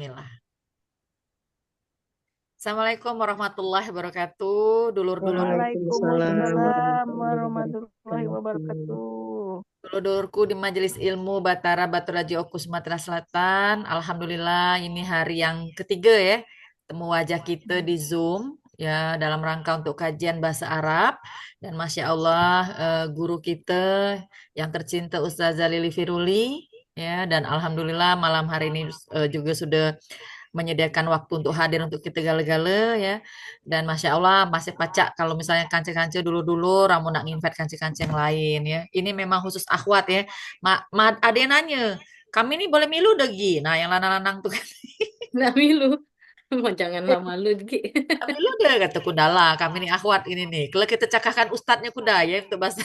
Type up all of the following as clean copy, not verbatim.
Bismillah. Assalamualaikum warahmatullahi wabarakatuh. Dulur-dulurku, Waalaikumsalam Waalaikumsalam warahmatullahi warahmatullahi wabarakatuh. wabarakatuh. dulur-dulurku di Majelis Ilmu Batara Batu Raja Oku Sumatera Selatan. Alhamdulillah ini hari yang ketiga ya. Temu wajah kita di Zoom ya dalam rangka untuk kajian bahasa Arab dan Masya Allah guru kita yang tercinta Ustazah Lili Firuli ya dan Alhamdulillah malam hari ini juga sudah menyediakan waktu untuk hadir untuk kita gale-gale ya. Dan Masya Allah masih pacak kalau misalnya kance-kance dulu-dulu ramu nak nginvite kance-kance yang lain ya. Ini memang khusus akhwat ya. Ada yang nanya, kami ini boleh milu degi. Nah yang lanang-lanang tuh kan, Nah, Milu, mau janganlah malu, Gi. milu deh kata kudala. Kami ini akhwat ini nih. Kalau kita cakapkan ustadznya kuda ya untuk bahasa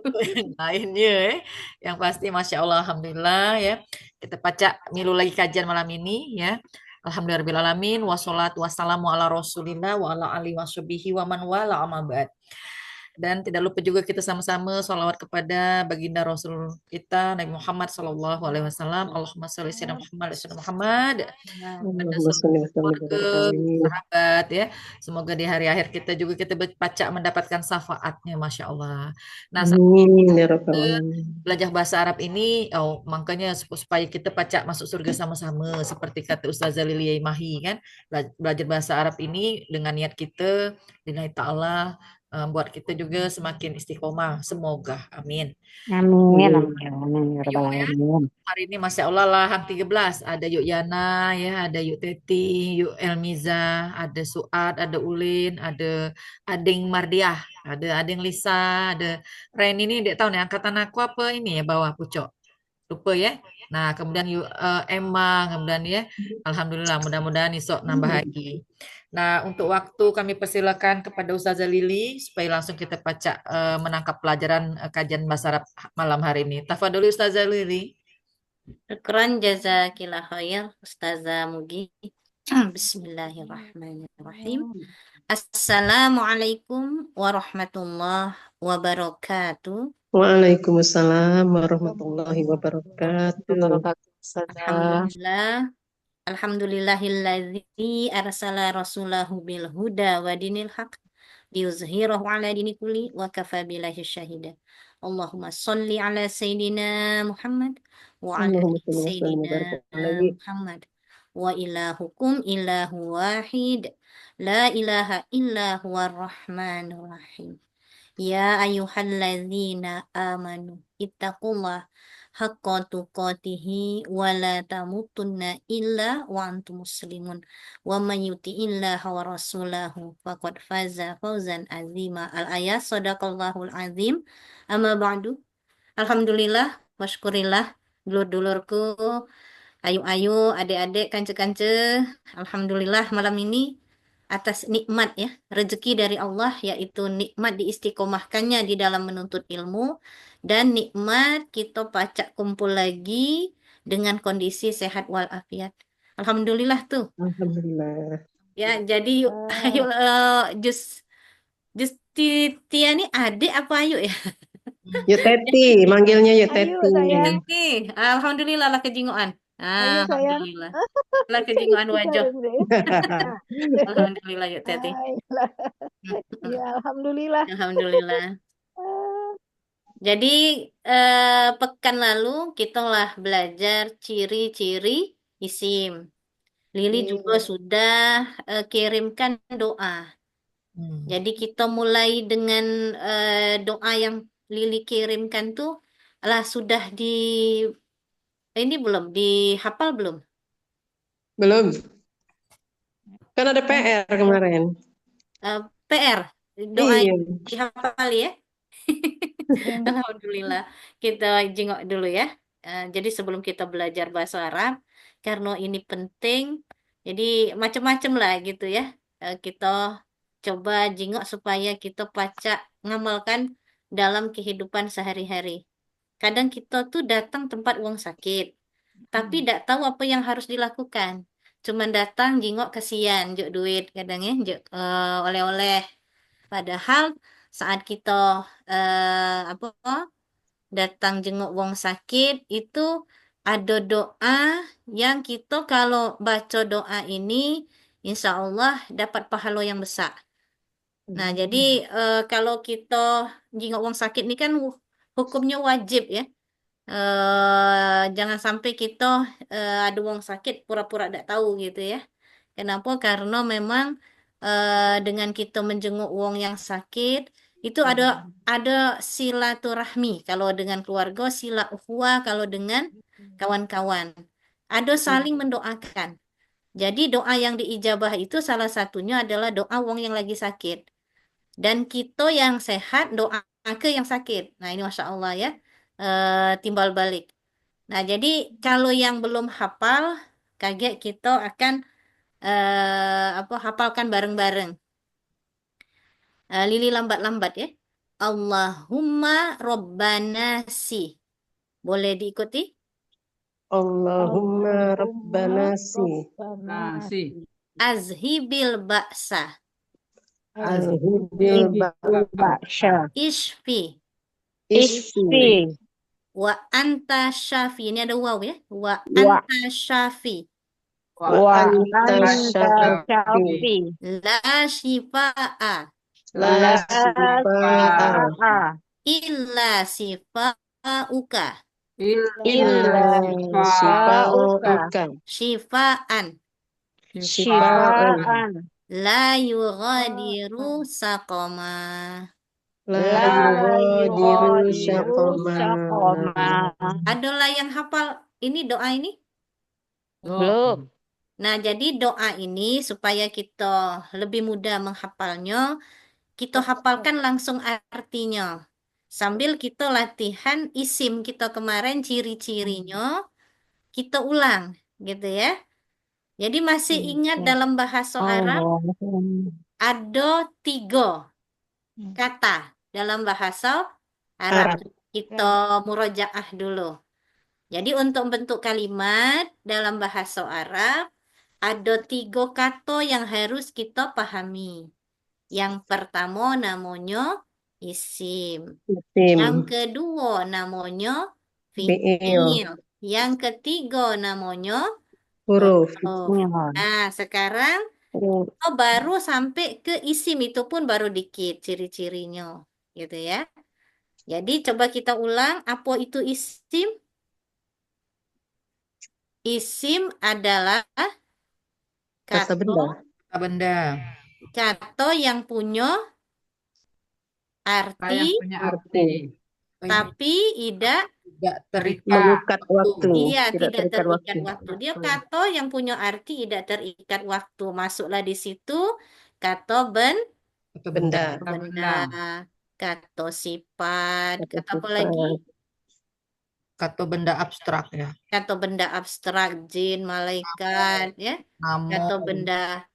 untuk yang lainnya ya. Yang pasti Masya Allah Alhamdulillah ya. Kita pacak milu lagi kajian malam ini ya. Alhamdulillahirrahmanirrahim. Wassalatu wassalamu ala rasulillah wa ala alihi washabihi wa man wala amma ba'd. Dan tidak lupa juga kita sama-sama sholawat kepada baginda Rasul kita Nabi Muhammad Sallallahu Alaihi Wasallam. Allahumma sholli ala Muhammad wa sallam Muhammad. Nah, Pada Amin. Allahumma seluruh sholli wa sallim wa keluarga, barik alaihi. sahabat ya. Semoga di hari akhir kita juga kita baca mendapatkan syafaatnya, Masya Allah. Nah, Amin ya rabbal alamin. belajar bahasa Arab ini, oh makanya supaya kita pacak masuk surga sama-sama, seperti kata Ustazah Lilia Mahi kan, belajar bahasa Arab ini dengan niat kita, dengan ta'ala, buat kita juga semakin istiqomah, semoga, amin. Amin, Amin. amin, amin ya Yuk rabbal ya, alamin. hari ini Masya Allah lah, hang 13, ada Yuk Yana ya, ada Yuk Teti, Yuk Elmiza, ada Suad, ada Ulin, ada Ading Mardiah, ada Ading Lisa, ada Ren ini, dia tahu nih angkatan aku apa ini ya, bawah Pucok. Lupa ya. Nah, kemudian Emma, kemudian ya, Alhamdulillah, mudah-mudahan esok nambah lagi. Nah, untuk waktu kami persilakan kepada Ustazah Lili supaya langsung kita pacak menangkap pelajaran kajian bahasa Arab malam hari ini. Tafadholi Ustazah Lili. Syukran jazakillah khair, Ustazah Mugi. Bismillahirrahmanirrahim. Assalamualaikum warahmatullahi wabarakatuh. Waalaikumsalam warahmatullahi Warahmatullahi wabarakatuh. wabarakatuh, Ustazah. Alhamdulillah. Alhamdulillahilladzi arsala rasulahu bil huda wa dinil haq liyuzhirahu ala dini kulli wa kafa billahi syahida. Allahumma sholli ala sayyidina Muhammad wa ala Allahumma ali sholli wa sallim wa barik sayyidina alaihi. Muhammad wa ilahukum ilahu wahid la ilaha illa huwa rahmanur rahim. Ya ayyuhalladzina amanu ittaqullah haqqa tuqatihi wa la tamutunna illa wa antum muslimun wa man yuti'illaha wa rasulahu faqad faza fawzan azima. Al-ayat sadaqallahul azim. Amma ba'du. Alhamdulillah wa syukurillah dulur-dulurku, ayu-ayu, adik-adik, kance-kance. Alhamdulillah malam ini atas nikmat ya, rezeki dari Allah yaitu nikmat diistiqomahkannya di dalam menuntut ilmu dan nikmat kita pacak kumpul lagi dengan kondisi sehat walafiat. Alhamdulillah tuh. Alhamdulillah. Ya, jadi yuk ayo jus jus Tia nih adik apa ayo ya? Yuk Teti, manggilnya Yuk Ayo Teti. sayang, Nih, alhamdulillah lah kejingoan. ayo sayang. Alhamdulillah. Lah kejingoan Bisa wajah. deh, Bre. Alhamdulillah yuk Teti. Ayolah. Ya, alhamdulillah. Alhamdulillah. Ah, Jadi pekan lalu kita lah belajar ciri-ciri isim. Lili juga iya. sudah kirimkan doa. Hmm. Jadi kita mulai dengan doa yang Lili kirimkan tuh lah sudah ini belum dihafal belum? Belum. Kan ada PR kemarin. PR doa Iya. yang dihafal ya. Alhamdulillah. Kita jengok dulu ya. Jadi sebelum kita belajar bahasa Arab, karena ini penting, jadi macam-macam lah gitu ya. Kita coba jengok supaya kita pacak ngamalkan dalam kehidupan sehari-hari. Kadang kita tuh datang tempat uang sakit, tapi tidak tahu apa yang harus dilakukan. Cuman datang jengok kasihan, juk duit kadang ya, juk oleh-oleh. Padahal saat kita apa datang jenguk wong sakit itu ada doa yang kita kalau baca doa ini, insya Allah dapat pahala yang besar. Nah, jadi kalau kita jingok uang sakit ini kan hukumnya wajib ya. Jangan sampai kita ada uang sakit pura-pura tidak tahu gitu ya. Kenapa? Karena memang dengan kita menjenguk uang yang sakit itu ada silaturahmi. Kalau dengan keluarga sila ukhuwah, kalau dengan kawan-kawan ada saling mendoakan. Jadi doa yang diijabah itu salah satunya adalah doa wong yang lagi sakit. Dan kita yang sehat doa ke yang sakit. Nah ini Masya Allah ya, timbal balik. Nah jadi kalau yang belum hafal, kaget kita akan hafalkan bareng-bareng. Lili lambat-lambat ya. Allahumma Robbanasi. Boleh diikuti? Allahumma Rabbana si Nasi. Azhibil ba'sa. azhibil Ba'sya. Ishfi. isfi Wa anta syafi. Ini ada waw ya. Wa Wa anta syafi. wa anta anta syafi syafi. La shifa'a. la sifaa Illa sifa'uka. illa sifauka Shifa'an. syifaan La yughadiru saqama. la yughadiru syaqama. Adalah yang hafal ini doa ini? Belum. Nah, jadi doa ini supaya kita lebih mudah menghafalnya, kita hafalkan langsung artinya. Sambil kita latihan isim kita kemarin, ciri-cirinya, kita ulang, gitu ya. Jadi masih ingat dalam bahasa Arab ada 3 kata dalam bahasa Arab. Kita murojaah dulu. Jadi untuk bentuk kalimat dalam bahasa Arab ada 3 kata yang harus kita pahami. Yang pertama namanya isim. Yang Isim kedua namanya fi'il fi'il. Yang ketiga namanya huruf huruf. Nah, sekarang baru sampai ke isim, itu pun baru dikit ciri-cirinya. Gitu ya. Jadi coba kita ulang, apa itu isim? Isim adalah kata benda Benda. kata yang punya arti arti tapi tidak Tidak terikat. mengikat waktu iya tidak tidak terikat terikat waktu waktu. Dia kata yang punya arti tidak terikat waktu. Masuklah di situ kata Atau benda benda, kata sifat, kata kata apa sifat lagi? Kata benda abstrak ya. Kata benda abstrak, jin, malaikat, ya. Kata Namun, benda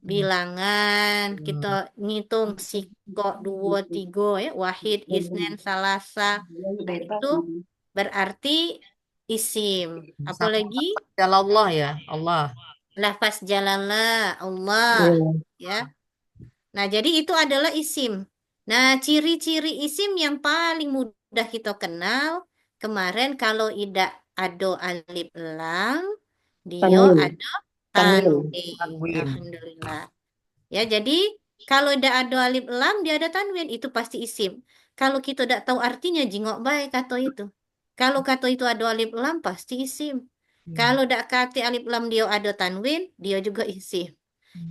bilangan, kita ngitung sikok 2, 3 ya, wahid, isnen, salasa. Nah, itu berarti isim. sama Apalagi Allah ya. Allah. lafaz jalalah Allah ya. Nah, jadi itu adalah isim. Nah, ciri-ciri isim yang paling mudah kita kenal kemarin kalau tidak ada alif lam, dia tanwin ada tanwin tanwin. Alhamdulillah. Ya, jadi kalau tidak ada alif lam, dia ada tanwin, itu pasti isim. Kalau kita tidak tahu artinya, jingok baik kata itu. Kalau kata itu ada alif lam, pasti isim. Kalau tidak kata alif lam dia ada tanwin, dia juga isim.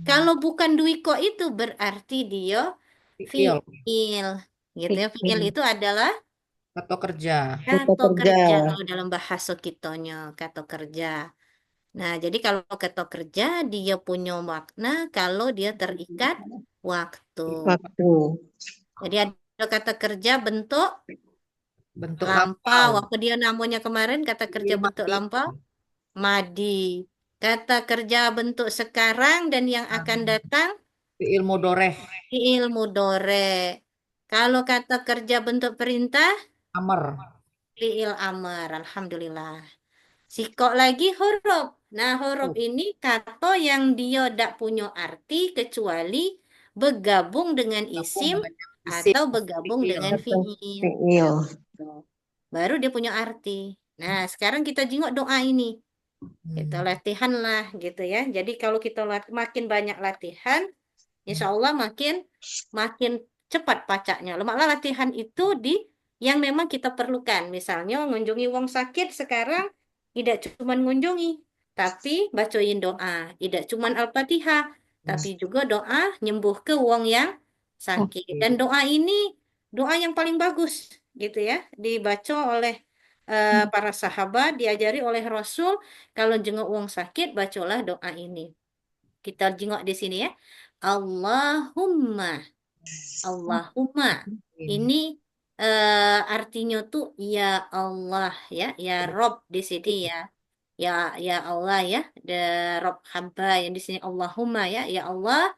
Kalau bukan duiko itu berarti dia Fi'il. fi'il. Gitu ya. Fi'il itu adalah Kata kerja. kata kata kerja kerja kalau dalam bahasa kitanya, kata kerja. Nah, jadi kalau kata kerja dia punya makna kalau dia terikat waktu. waktu Jadi ada kata kerja bentuk Bentuk lampau. lampau. Apa dia namanya kemarin kata kerja bentuk Mati. lampau? Madi. Kata kerja bentuk sekarang dan yang akan datang Fi'il mudoreh. fi'il mudhari. Kalau kata kerja bentuk perintah Amr. fi'il amr. Alhamdulillah. Sikok lagi huruf. Nah, huruf ini kata yang dia tidak punya arti kecuali bergabung dengan isim Isim. atau bergabung Fi'il. dengan fi'il. fi'il Baru dia punya arti. Nah, sekarang kita jenguk doa ini. Kita latihan lah gitu ya. Jadi kalau kita makin banyak latihan, insya Allah makin makin cepat pacaknya. Malah latihan itu yang memang kita perlukan. Misalnya mengunjungi wong sakit sekarang tidak cuma mengunjungi, tapi bacain doa. Tidak cuma Al-Fatihah, tapi juga doa nyembuh ke wong yang sakit. Dan doa ini doa yang paling bagus gitu ya. Dibaca oleh para sahabat, diajari oleh Rasul. Kalau jenguk wong sakit, bacalah doa ini. Kita jenguk di sini ya. Allahumma, Allahumma. Ini artinya tuh ya Allah ya, ya Rob di sini ya. Ya Allah ya, Rob hamba yang di sini Allahumma ya, ya Allah.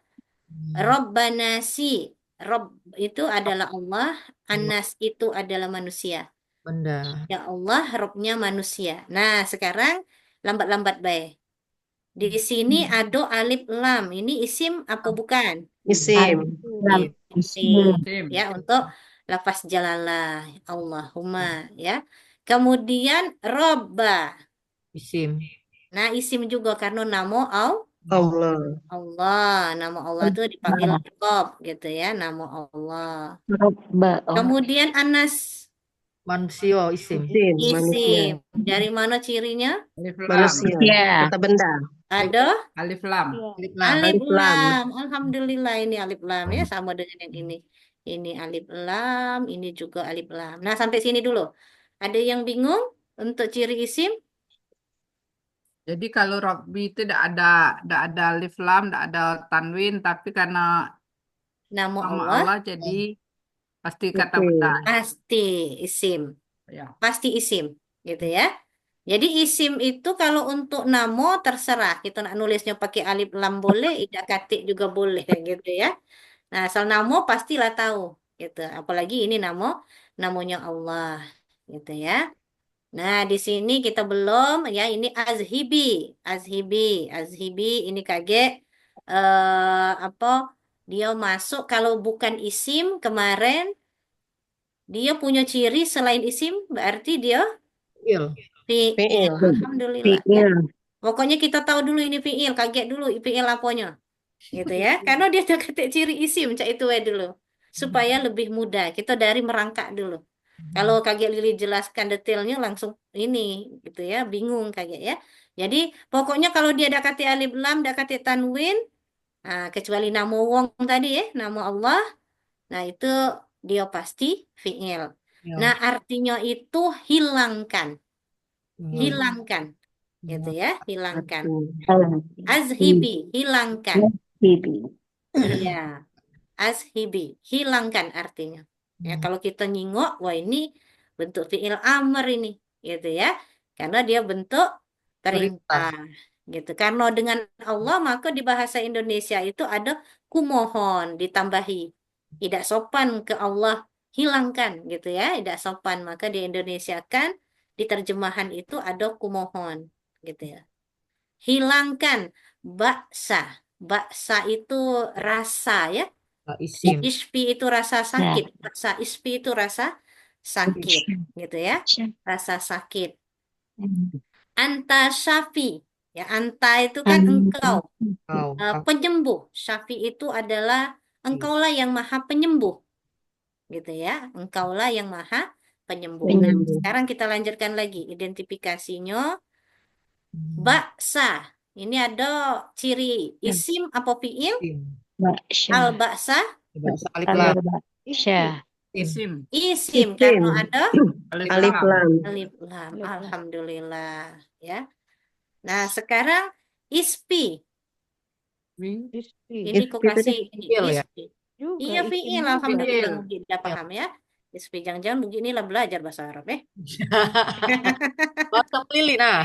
Rabbana si. Rob itu adalah Allah, Anas itu adalah manusia. Benda. Ya Allah, Robnya manusia. Nah, sekarang lambat-lambat baik. Di sini ada alif lam. Ini isim apa bukan? Isim. Isim. Tim. Ya, untuk lafaz jalalah. Allahumma ya. Kemudian robba. Isim. Nah, isim juga karena nama Allah. Allah. Nama Allah itu dipanggil Rob gitu ya. Nama Allah. Robba. Kemudian Anas. Manusia isim. Isim. Manusia. Isim. Dari mana cirinya? Alif lam. Manusia. Ya. Kata benda. Ada Alif lam. Alif lam. alif Alif lam. lam. Alhamdulillah ini alif lam ya sama dengan yang ini. Ini alif lam, ini juga alif lam. Nah, sampai sini dulu. Ada yang bingung untuk ciri isim? Jadi kalau Robbi itu tidak ada alif lam, tidak ada tanwin, tapi karena Nama nama Allah Allah jadi pasti kata Isim. benda. pasti isim. Ya. Pasti isim gitu ya. Jadi isim itu kalau untuk nama terserah. Kita nak nulisnya pakai alif lam boleh, tidak katik juga boleh gitu ya. Nah, asal nama pastilah tahu gitu. Apalagi ini namanya Allah gitu ya. Nah, di sini kita belum ya ini azhibi, azhibi, azhibi ini kaget apa dia masuk kalau bukan isim kemarin dia punya ciri selain isim berarti dia Il. fiil. Fiil. Alhamdulillah ya. Pokoknya kita tahu dulu ini fiil, kaget dulu fiil apanya. Gitu ya. Karena dia ada ketik ciri isim, cak itu ya dulu. Supaya lebih mudah. Kita dari merangkak dulu. Kalau kaget Lili jelaskan detailnya langsung ini gitu ya, bingung kaget ya. Jadi pokoknya kalau dia ada kata alif lam, ada kata tanwin, nah, kecuali nama wong tadi ya, nama Allah, nah itu dia pasti fiil. Nah, artinya itu hilangkan, hilangkan, gitu ya, hilangkan. Azhibi, hilangkan. Iya, azhibi, hilangkan artinya. Ya, kalau kita nyingok, wah ini bentuk fiil amr ini, gitu ya. Karena dia bentuk perintah, gitu. Karena dengan Allah, maka di bahasa Indonesia itu ada kumohon ditambahi. Tidak sopan ke Allah, hilangkan, gitu ya. Tidak sopan, maka di Indonesia kan di terjemahan itu ada kumohon, gitu ya. Hilangkan baksa. Baksa itu rasa ya. Isim. Ispi itu rasa sakit. Baksa ispi itu rasa sakit. Gitu ya. Rasa sakit. Anta syafi. Ya, anta itu kan engkau. Kau. Penyembuh. Syafi itu adalah engkaulah yang maha penyembuh. Gitu ya. Engkaulah yang maha penyembuh. Nah, sekarang kita lanjutkan lagi. Identifikasinya. Baksa. Ini ada ciri isim apa fiil? Al-baksa. Bahasa alif lam. Isim. Isim karena ada Alif lam. alif lam. Alhamdulillah ya. Nah, sekarang ispi. Ini Ispi kok kasih ini fiil ya? ispi. Iya fiil, alhamdulillah Mugi udah paham ya. Ispi jangan-jangan beginilah belajar bahasa Arab ya. Bahasa Lili nah.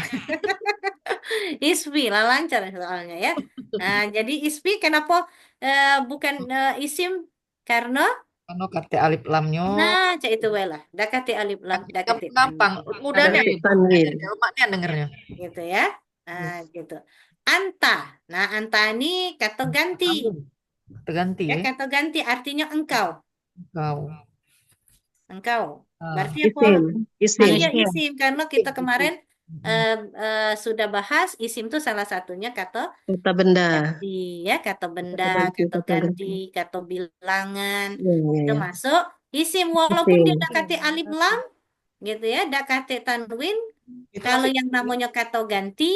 Ispi lah lancar soalnya ya. Nah, jadi ispi kenapa bukan isim? Karena Karena kata alif lamnya nah, cak itu lah. Dah kata alif lam, dah kata gampang. Mudahnya Tanwin. rumahnya dengernya. gitu ya. Nah, gitu. Anta. Nah, anta ini kata ganti. Terganti Ya, ya. kata ganti artinya engkau. Kau. Engkau. Berarti apa? Isim. Isim. Iya, Isim. isim. Karena kita Isim. kemarin Mm-mm. sudah bahas isim itu salah satunya kata Kata benda. ganti, ya, kata benda, Kata ganti. kata Kata ganti, ganti. kata bilangan, Ya, ya, itu ya. masuk isim. Walaupun dia Isim. udah kata alif lam, gitu ya, udah kata tanwin. Itu Kalau masuk yang namanya kata ganti,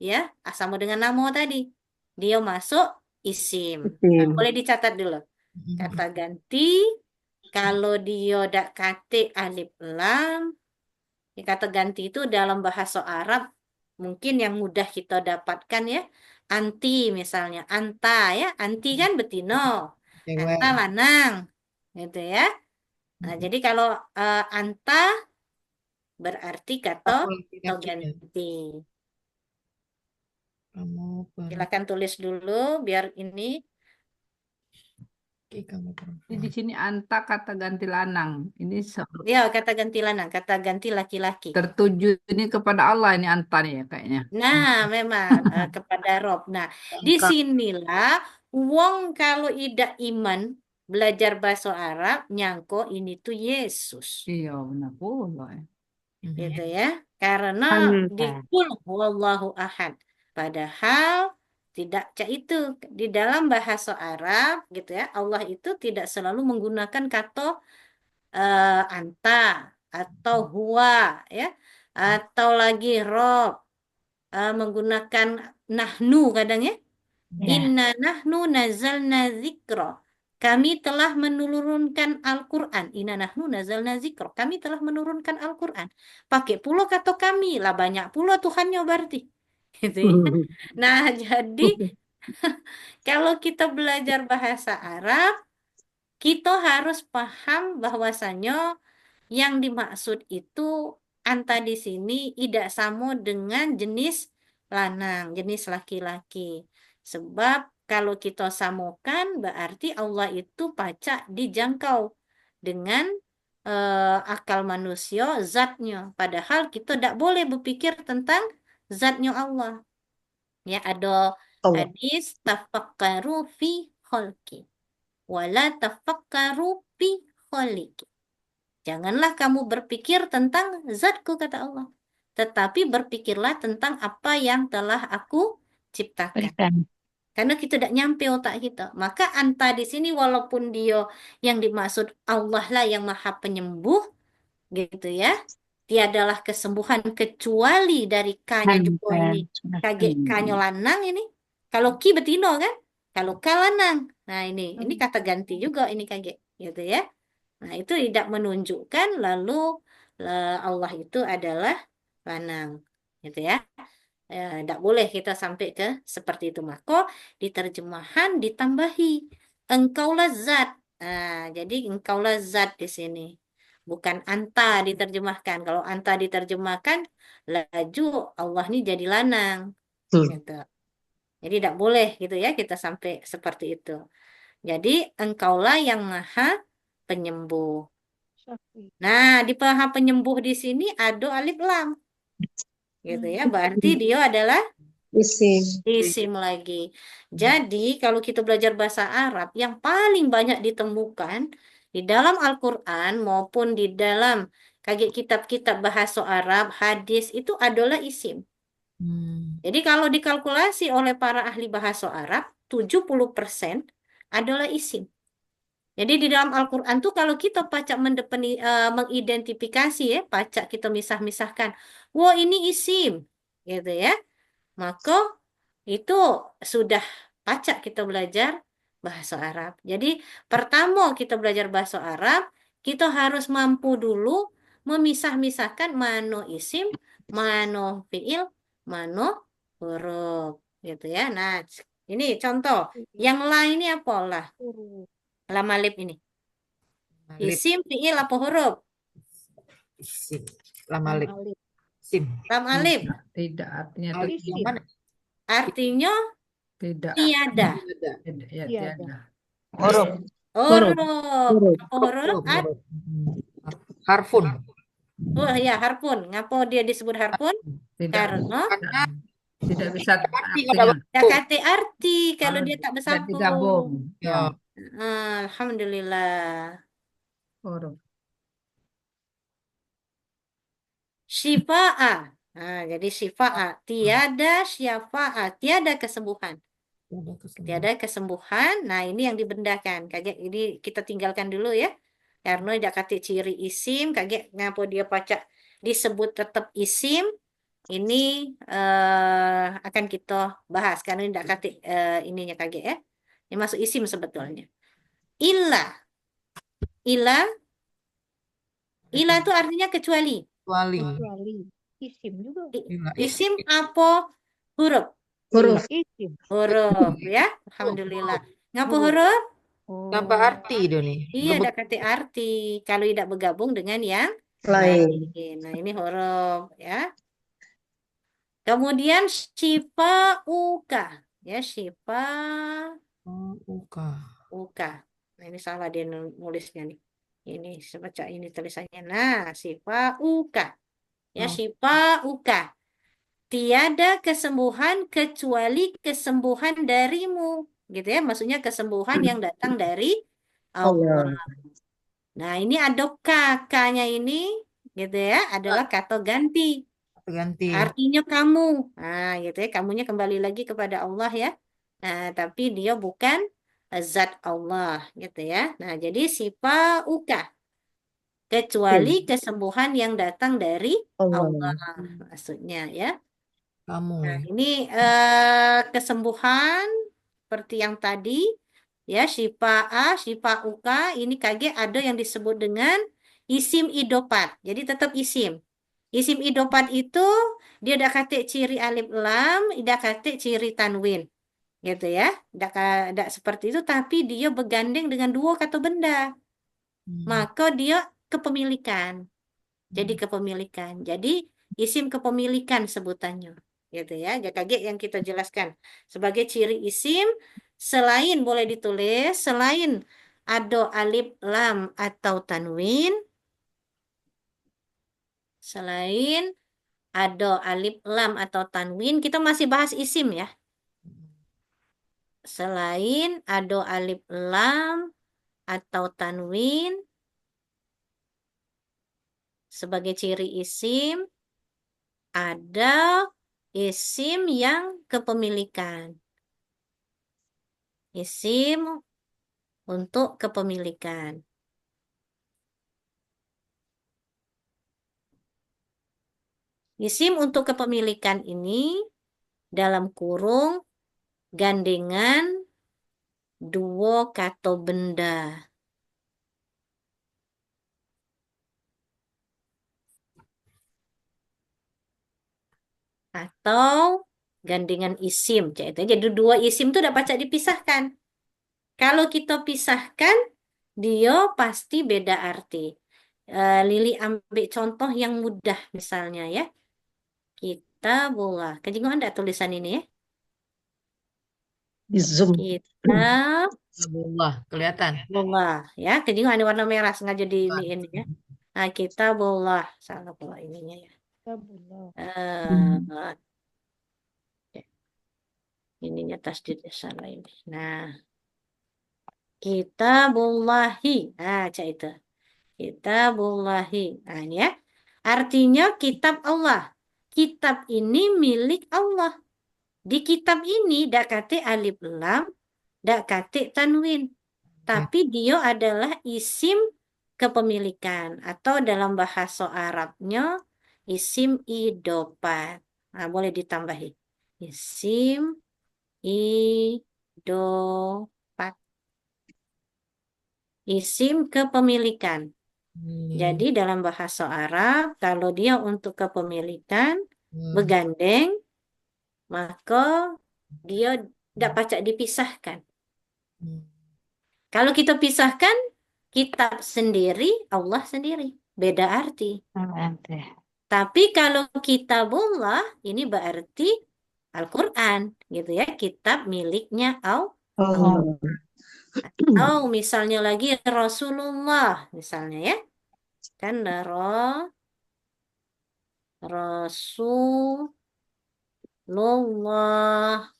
ya, sama dengan namo tadi, dia masuk isim. Nah, Isim. boleh dicatat dulu. Kata Mm-mm. ganti, kalau dia udah kata alif lam, ya, kata ganti itu dalam bahasa Arab mungkin yang mudah kita dapatkan ya. Anti misalnya, anta ya, anti kan betino, anta Cewek. lanang, gitu ya. Nah, Mm-mm. jadi kalau anta berarti kata Kamu atau laki-lakinya. ganti. Kamu Silakan tulis dulu biar ini. pergi, kamu Jadi perempuan. di sini anta kata ganti lanang. Ini Ya, kata ganti lanang, kata ganti laki-laki. tertuju ini kepada Allah ini anta nih ya kayaknya. Nah, memang kepada Rob. Nah, Lengkap. disinilah wong kalau ida iman belajar bahasa Arab nyangko ini tuh Yesus, Iya benar pula ya. gitu Mhm. ya. Karena di Anta. Qul huwallahu ahad. Padahal tidak cak itu di dalam bahasa Arab, gitu ya. Allah itu tidak selalu menggunakan kata anta atau huwa, ya, atau lagi Rob, menggunakan nahnu kadang ya. Ya. Inna nahnu nazalna zikra. Kami telah menurunkan Al-Quran. Inna nahnu nazalna zikra. Kami telah menurunkan Al-Quran. Pakai pula kata kami. Lah banyak pula Tuhannya berarti. Gitu ya. Nah, jadi kalau kita belajar bahasa Arab, kita harus paham bahwasanya yang dimaksud itu anta di sini tidak sama dengan jenis lanang, jenis laki-laki. Sebab kalau kita samakan berarti Allah itu pacak dijangkau dengan akal manusia, zatnya. Padahal kita tidak boleh berpikir tentang zatnya Allah. Ya, ada Allah. hadis tafakkaru fi khalqi wala tafakkaru fi khaliqi. Janganlah kamu berpikir tentang zatku, kata Allah. Tetapi berpikirlah tentang apa yang telah aku ciptakan. Karena kita tidak nyampe otak kita. Maka anta di sini walaupun dia yang dimaksud Allah lah yang maha penyembuh, gitu ya. Tiadalah kesembuhan kecuali dari K-nya juga ini. Kaget K-nya lanang ini. Kalau Ki betino kan? Kalau K lanang. Nah ini kata ganti juga ini kaget. Gitu ya. Nah, itu tidak menunjukkan lalu Allah itu adalah lanang, gitu ya. Tidak boleh kita sampai ke seperti itu. Maka di terjemahan ditambahi engkaulah zat. Nah, jadi engkaulah zat di sini. Bukan anta diterjemahkan. Kalau anta diterjemahkan, laju Allah ini jadi lanang, gitu. Jadi tidak boleh gitu ya kita sampai seperti itu. Jadi engkaulah yang maha penyembuh. Nah, di paha penyembuh di sini ada alif lam, gitu ya. Berarti dia adalah Isim. isim lagi. Jadi, kalau kita belajar bahasa Arab, yang paling banyak ditemukan di dalam Al-Quran maupun di dalam kayak kitab-kitab bahasa Arab, hadis itu adalah isim. Hmm. Jadi, kalau dikalkulasi oleh para ahli bahasa Arab, 70% adalah isim. Jadi di dalam Al-Quran tuh kalau kita pacak mengidentifikasi ya, pacak kita misah-misahkan, wah ini isim, gitu ya. Maka itu sudah pacak kita belajar bahasa Arab. Jadi pertama kita belajar bahasa Arab, kita harus mampu dulu memisah-misahkan mano isim, mano fiil, mano huruf, gitu ya. Nah, ini contoh. Yang lain ini apa lah? Lam alif ini. Alif. Isim, fiil, apa huruf? Sim. Lama alif. Sim. Lam alif. Tidak artinya Alif yang mana? Artinya tidak. tiada. Ada. Tidak, ya tiada. Huruf. Huruf. Huruf. Apa huruf? Huruf, huruf. Harfun. Oh ya, harpun. Ngapa dia disebut harpun? Tidak, Karena Karena tidak bisa arti nggak ada artinya. tak bentuk. kate arti kalau Kalau dia tak tidak bersambung. digabung. Ya, Ya. Alhamdulillah. huruf. Syifa'a. Nah, jadi syifa'a. Tiada syafaat. Tiada kesembuhan. Udah kesembuhan. Tiada kesembuhan. Nah, ini yang dibendakan. Kaget ini kita tinggalkan dulu ya. Karena tidak kata ciri isim, kaget ngapa dia pacak disebut tetap isim. Ini akan kita bahas karena tidak kata ininya kaget ya. Ini masuk isim sebetulnya. Illa. Illa. Illa itu artinya kecuali. Kecuali. Kecuali. Isim juga. Ila. Isim apa huruf? Huruf. Isim. Huruf ya. Alhamdulillah. Ngapa Huruf. huruf? Tanpa Oh. arti itu nih. Iya, ada kata arti. Kalau tidak bergabung dengan yang Lain. lain. Nah, ini huruf ya. Kemudian shifa uka. Ya, shifa Uka. uka. Nah, ini salah dia nulisnya nih. Ini sebaca ini tulisannya. Nah, shifa uka. Ya, Oh. shifa uka. Tiada kesembuhan kecuali kesembuhan darimu. Gitu ya, maksudnya kesembuhan yang datang dari Allah. Allah. Nah, ini ada kakaknya ini, gitu ya, adalah kata ganti. Ganti. Artinya kamu. Nah, gitu ya, kamunya kembali lagi kepada Allah ya. Nah, tapi dia bukan zat Allah, gitu ya. Nah, jadi uka. Kecuali kesembuhan yang datang dari Allah, Allah. maksudnya ya. Kamu. Nah, ini kesembuhan seperti yang tadi ya, syifa uka ini kaget ada yang disebut dengan isim idopat. Jadi tetap isim. Isim idopat itu dia udah kata ciri alif lam, udah kata ciri tanwin. Gitu ya. Tidak seperti itu tapi dia bergandeng dengan dua kata benda. Maka dia kepemilikan. Jadi kepemilikan. Jadi isim kepemilikan sebutannya. Gitu ya. Jadi kaget yang kita jelaskan. Sebagai ciri isim, selain boleh ditulis, selain ada alif lam atau tanwin, selain ada alif lam atau tanwin, kita masih bahas isim ya. Selain ada alif lam atau tanwin, sebagai ciri isim, ada isim yang kepemilikan. Isim untuk kepemilikan. Isim untuk kepemilikan ini dalam kurung gandengan dua kata benda. Atau gandengan isim. Jadi dua isim itu dapat dipisahkan. Kalau kita pisahkan, dia pasti beda arti. Lili ambil contoh yang mudah misalnya ya. Kita bola. Kejingan ada tulisan ini ya. Di zoom. Kita Allah. Kelihatan. bola ya. Kejingan ada warna merah sengaja di ini ya. Nah, kita bola. Salah bola ininya ya. Tabullah. Ininya tasdid salah ini. Nah, kitabullahi. Nah, cak itu. Kitabullahi. Nah, ini ya. Artinya kitab Allah. Kitab ini milik Allah. Di kitab ini dak kate alif lam, dak kate tanwin. Tapi dia adalah isim kepemilikan atau dalam bahasa Arabnya isim idopat. Nah, boleh ditambahi. Isim idopat. Isim kepemilikan. Jadi dalam bahasa Arab, kalau dia untuk kepemilikan bergandeng, maka dia tidak pacak dipisahkan. Kalau kita pisahkan, kitab sendiri, Allah sendiri. Beda arti. Tapi kalau kitabullah, ini berarti Al-Quran. Gitu ya, kitab miliknya Allah. Atau misalnya lagi Rasulullah, misalnya ya. Kan Rasulullah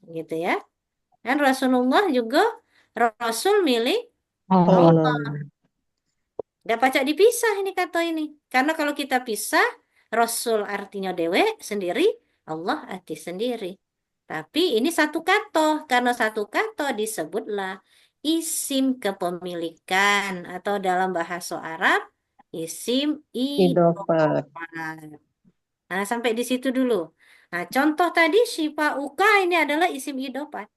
gitu ya. Kan Rasulullah juga Rasul milik Allah. Tidak pacak dipisah ini kata ini. Karena kalau kita pisah, Rasul artinya dewe sendiri, Allah arti sendiri. Tapi ini satu kata, karena satu kata disebutlah isim kepemilikan atau dalam bahasa Arab isim Idofat. idofat. Nah, sampai di situ dulu. Nah, contoh tadi Syifa Uka ini adalah isim idofat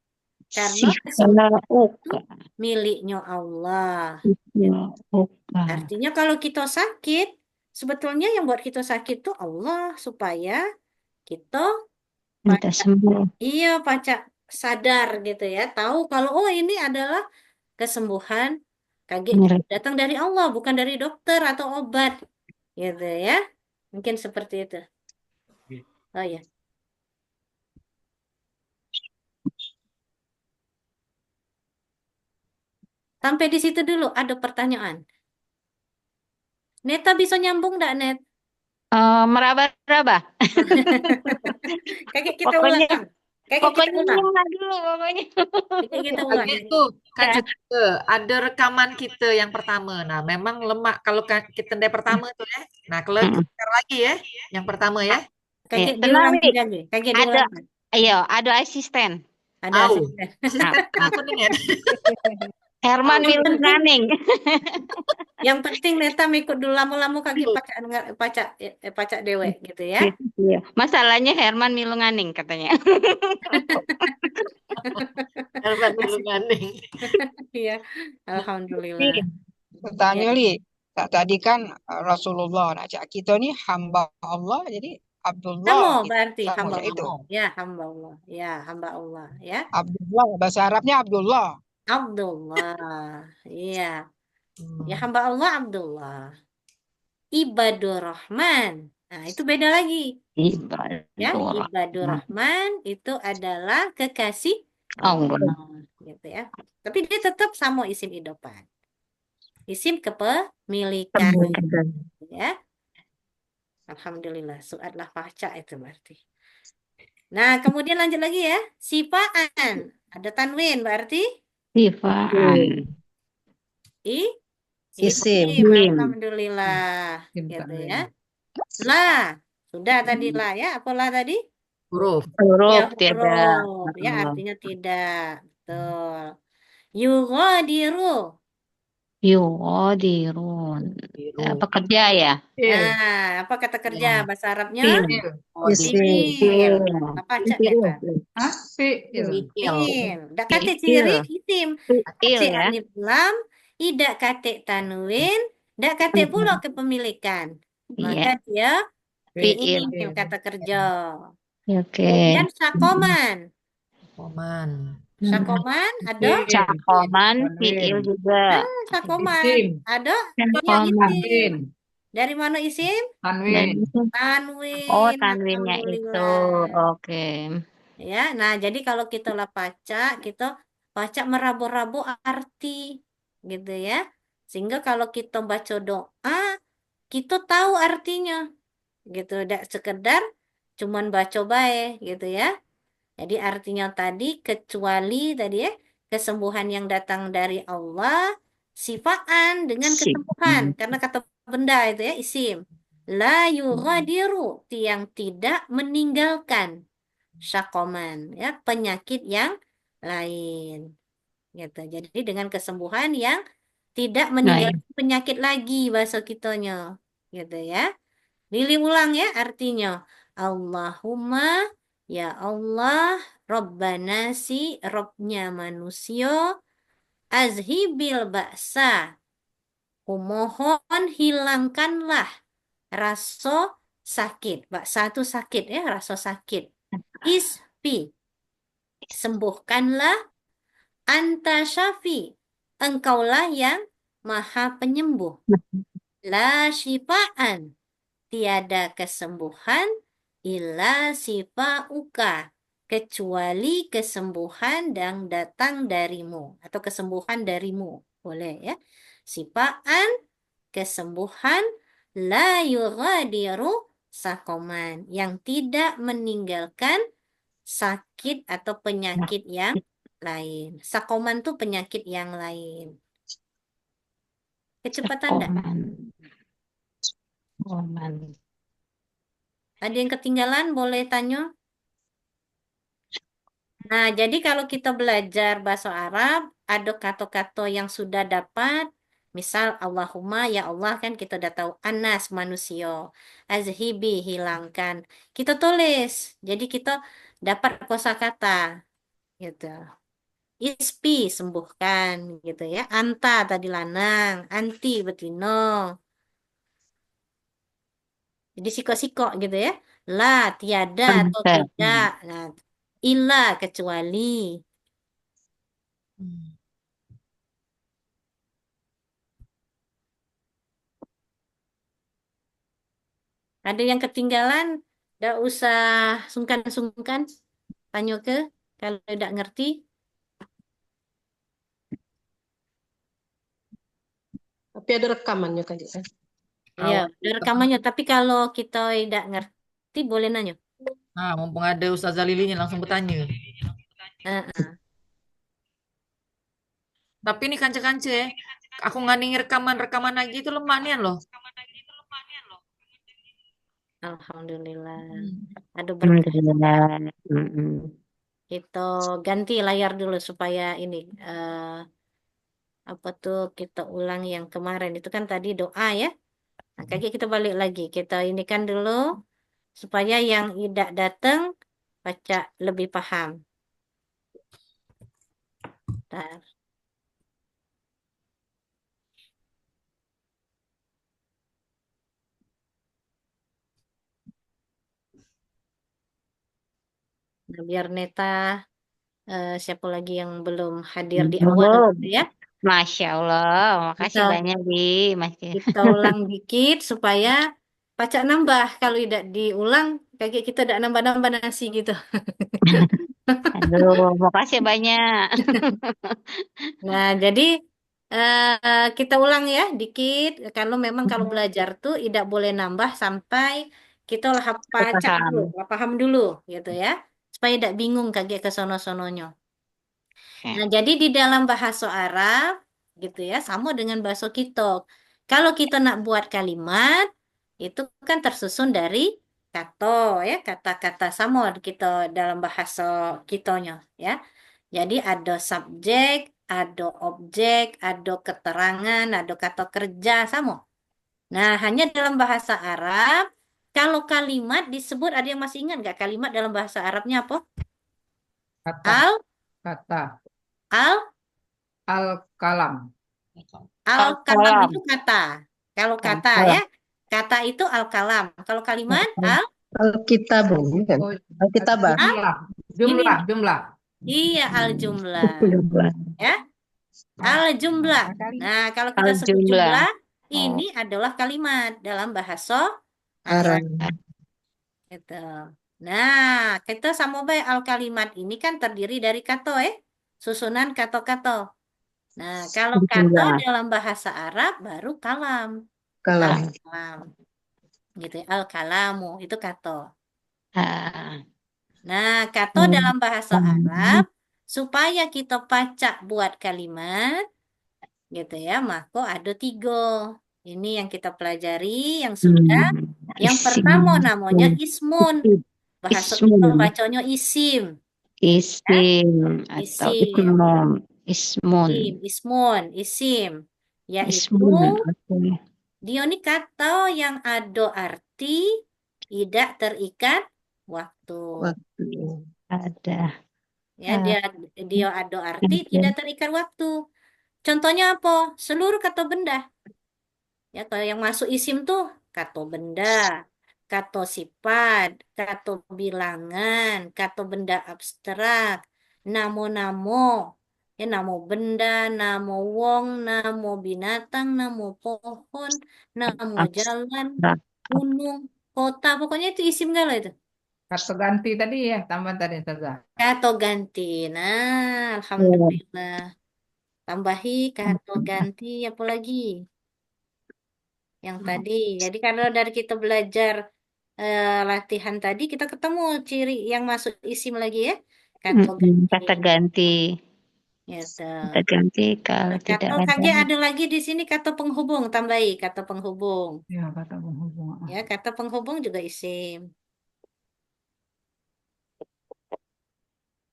karena kesembuhan itu Sifauka. miliknya Allah. Sifauka. Artinya kalau kita sakit, sebetulnya yang buat kita sakit itu Allah supaya kita Minta sembuh. pacak sadar gitu ya, tahu kalau oh ini adalah kesembuhan kaget Mirip. datang dari Allah bukan dari dokter atau obat gitu ya. Mungkin seperti itu. Oh ya. Sampai di situ dulu ada pertanyaan. Neta bisa nyambung enggak, Net? Meraba-raba. Kakek kita Pokoknya ulang. Kakek kita pokoknya ulang. nyala dulu pokoknya. Kakek kita ulang. Lagi tuh Kak Cuce, ada rekaman kita yang pertama. Nah, memang lemak kalau kita dari pertama tuh ya. Nah, kalau Mm-mm. kita lagi ya, yang pertama ya. Ya, Kakek tenang, Wi. diulang lagi. Kakek Ada, diulang. ayo, ada asisten. Ada Au, asisten. asisten aku nih ya. Herman Yang penting, Wilganing. yang penting Neta ikut dulu lama-lama kakek pacak dewek gitu ya. Iya. Masalahnya Herman Milunganing katanya. Herbert dulu gandeng. Iya, alhamdulillah. Bertanya Ya. Li, tadi kan Rasulullah ngajak kita nih hamba Allah, jadi Abdullah Sama gitu. berarti Sama hamba kayak itu. Allah. Ya, hamba Allah. Ya, hamba Allah ya. Abdullah, bahasa Arabnya Abdullah. Abdullah. Iya. Ya, Hmm. hamba Allah Abdullah. Ibadur Rahman. Nah, itu beda lagi. Ya, Ibadur Ibadur Rahman. Rahman itu adalah kekasih Allah. Allah gitu ya. Tapi dia tetap sama isim idofat. Isim kepemilikan ya. Alhamdulillah, suatlah paca itu berarti. Nah, kemudian lanjut lagi ya. Sifaan. Ada tanwin berarti Sifaan. i Isim. isim. Alhamdulillah gitu ya. La. Sudah tadi la ya. Apa la tadi? Huruf. Ya, Huruf tidak. huruf. Ya, artinya tidak. Betul. Yughadiru. Yuwadirun. Biru. Pekerja ya? Nah, apa kata kerja Ya. bahasa Arabnya? Fiil. Odi. Fiil. Apa cak ya? Hah? Fi'il. Fiil. Fiil. Dak kate Fiil. ciri isim. Fiil Kate ya. alif lam, idak kate tanwin, dak kate pula kepemilikan. Maka Iya. dia Fiil. fiil kata kerja. Oke. Kemudian sakoman. Koman. Sakoman ada? Cakoman fiil juga. Sakoman Isim. ada? Punya Cakoman. isim. Tanwin. Dari mana isim? Tanwin. Tanwin. Oh, tanwinnya itu. Alhamdulillah. Oke. Ya, nah jadi kalau kita lah baca merabu-rabu arti gitu ya. Sehingga kalau kita baca doa, kita tahu artinya. Gitu, tidak sekedar cuman baca baik gitu ya. Jadi artinya tadi kecuali tadi ya, kesembuhan yang datang dari Allah, sifaan dengan Sip. kesembuhan karena kata benda itu ya isim. La yughadiru yang tidak meninggalkan syakoman ya penyakit yang lain gitu. Jadi dengan kesembuhan yang tidak meninggalkan penyakit lagi bahasa kitanya gitu ya. Lili ulang ya artinya Allahumma ya Allah Rabbana si Robnya manusia azhibil ba'sa kumohon hilangkanlah rasa sakit. Ba'sa itu sakit ya rasa sakit. Isfi sembuhkanlah anta syafi engkaulah yang maha penyembuh. La syifaan tiada kesembuhan illa sifauka kecuali kesembuhan yang datang darimu atau kesembuhan darimu boleh ya sifaan kesembuhan la yughadiru sakoman yang tidak meninggalkan sakit atau penyakit yang lain. Sakoman tuh penyakit yang lain. Kecepatan enggak? Sakoman. Ada yang ketinggalan boleh tanya. Nah, jadi kalau kita belajar bahasa Arab, ada kata-kata yang sudah dapat. Misal Allahumma, ya Allah kan kita udah tahu. Anas, manusia. Azhibi, hilangkan. Kita tulis. Jadi kita dapat kosakata gitu. Ispi, sembuhkan gitu ya. Anta tadi lanang, anti betina. Jadi siko-siko gitu ya. La, tiada atau Anta. tidak. Nah, illa, kecuali. Hmm. Ada yang ketinggalan, nggak usah sungkan-sungkan. Tanya ke, kalau tidak ngerti. Tapi ada rekamannya kan, Cik? Iya, Awal. ada rekamannya. Tapi kalau kita tidak ngerti, boleh nanya. Nah, mumpung ada Ustazah Lilinya langsung bertanya. Heeh. Tapi ini kance-kance ya. Aku nggak nih rekaman-rekaman lagi itu lemah nih loh. Alhamdulillah. Hmm. Ada berkah. Alhamdulillah. Mm-mm. Kita ganti layar dulu supaya ini apa tuh kita ulang yang kemarin itu kan tadi doa ya. Nah, kayak kita balik lagi. Kita ini kan dulu supaya yang tidak datang baca lebih paham. Bentar. Nah, biar Neta siapa lagi yang belum hadir di awal Belum. gitu ya. Masya Allah. Makasih Kita banyak, Bi. Masih. kita ulang dikit supaya baca nambah. Kalau tidak diulang kayak kita tidak nambah-nambah nasi gitu. Aduh, makasih banyak. Nah, jadi kita ulang ya dikit. Kalau memang kalau belajar tuh tidak boleh nambah sampai kita lah baca dulu, Paham. lah paham dulu gitu ya. Supaya tidak bingung kaget ke sono-sononya. Nah, jadi di dalam bahasa Arab gitu ya, sama dengan bahasa kita. Kalau kita nak buat kalimat, itu kan tersusun dari kata ya, kata-kata sama kita dalam bahasa kitanya ya. Jadi ada subjek, ada objek, ada keterangan, ada kata kerja sama. Nah, hanya dalam bahasa Arab, kalau kalimat disebut, ada yang masih ingat nggak kalimat dalam bahasa Arabnya apa? Kata, Al, kata, al, al-kalam. al-kalam Al-kalam. itu kata. Kalau kata Al-kalam. ya, kata itu al-kalam. Kalau kalimat al, Alkitab kan? Oh, Alkitabah. jumlah, ini jumlah, nih. jumlah. Iya, al-jumlah. Jumlah. Ya, al-jumlah. Kali. Nah, kalau kita sebut Al-jumlah. jumlah, Oh, ini adalah kalimat dalam bahasa Arab. Arab. Gitu. Nah, kita sama baik al-kalimat ini kan terdiri dari kata susunan kata-kata. Nah, kalau kata jumlah. dalam bahasa Arab baru kalam. Kalam. Kalam. Gitu ya. Al-kalamu itu kata. Ah. Nah, kata dalam bahasa Arab supaya kita pacak buat kalimat gitu ya, maka ada 3. Ini yang kita pelajari yang sudah. Yang pertama namanya ismun. Bahasa kita Ismun. bacanya isim. Isim atau Isim. ismun. Ismun. Ismun, isim. Yaitu Ismun. Oke. dia ini kata yang ada arti tidak terikat waktu. Waktu. Ada. Ya, dia ada arti tidak terikat waktu. Contohnya apa? Seluruh kata benda. Ya, kalau yang masuk isim tuh kata benda, kata sifat, kata bilangan, kata benda abstrak, namo-namo, ya namo benda, namo wong, namo binatang, namo pohon, namo jalan, Abstrak. gunung, kota, pokoknya itu isim galau itu. Kata ganti tadi ya, tambahan tadi saja. Kata ganti. Nah, alhamdulillah. Tambahi kata ganti apa lagi? Yang tadi. Jadi kalau dari kita belajar latihan tadi, kita ketemu ciri yang masuk isim lagi ya. Kata ganti. Kata ganti. Gitu. Kata ganti kalau tidak Kata ada. kage ada lagi di sini kata penghubung, tambahi kata penghubung. Ya, kata penghubung. Ya, kata penghubung juga isim.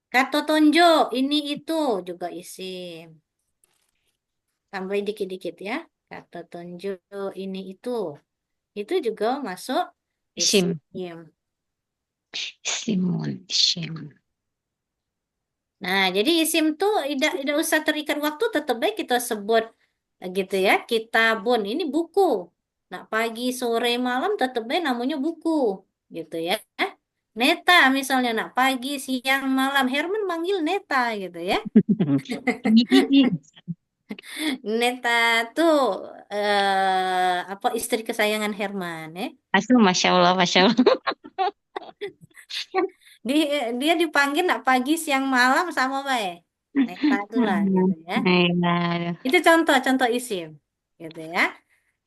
Kata tunjuk, ini itu juga isim. Tambahin dikit-dikit ya. Kata tunjuk, ini itu. Itu juga masuk Isim. isim. Isimun. Isim. Nah, jadi isim tuh tidak usah terikat waktu, tetap baik kita sebut gitu ya. Kitabun, ini buku. Nah, pagi, sore, malam tetap baik namanya buku. Gitu ya. Neta misalnya, nak pagi, siang, malam. Herman manggil Neta gitu ya. Neta tuh apa istri kesayangan Herman ya. Masya Allah, Masya Allah. Dia dipanggil nak pagi, siang, malam sama baik. Neta itulah gitu ya. Ayolah. Itu contoh-contoh isim gitu ya.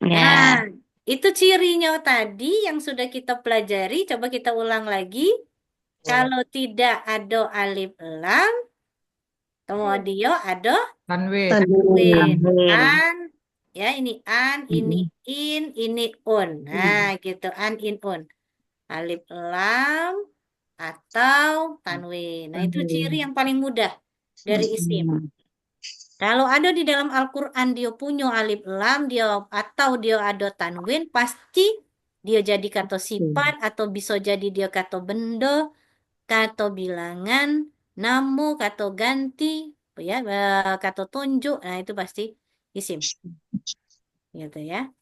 Nah, Ya, itu cirinya tadi yang sudah kita pelajari. Coba kita ulang lagi. Kalau tidak ada alif lam, kemudian ada Tanwin. Tanwin. win. Amin. An, ya ini an, ini ini un. Nah, gitu an, in, un. Alif lam atau tanwin. Nah, itu ciri yang paling mudah dari isim. Kalau ada di dalam Al-Quran dia punya alif lam dia atau dia ada tanwin pasti dia jadi kata sifat atau bisa jadi dia kata benda, kata bilangan, namo, kata ganti, ya, kata tunjuk. Nah, itu pasti isim, gitu ya.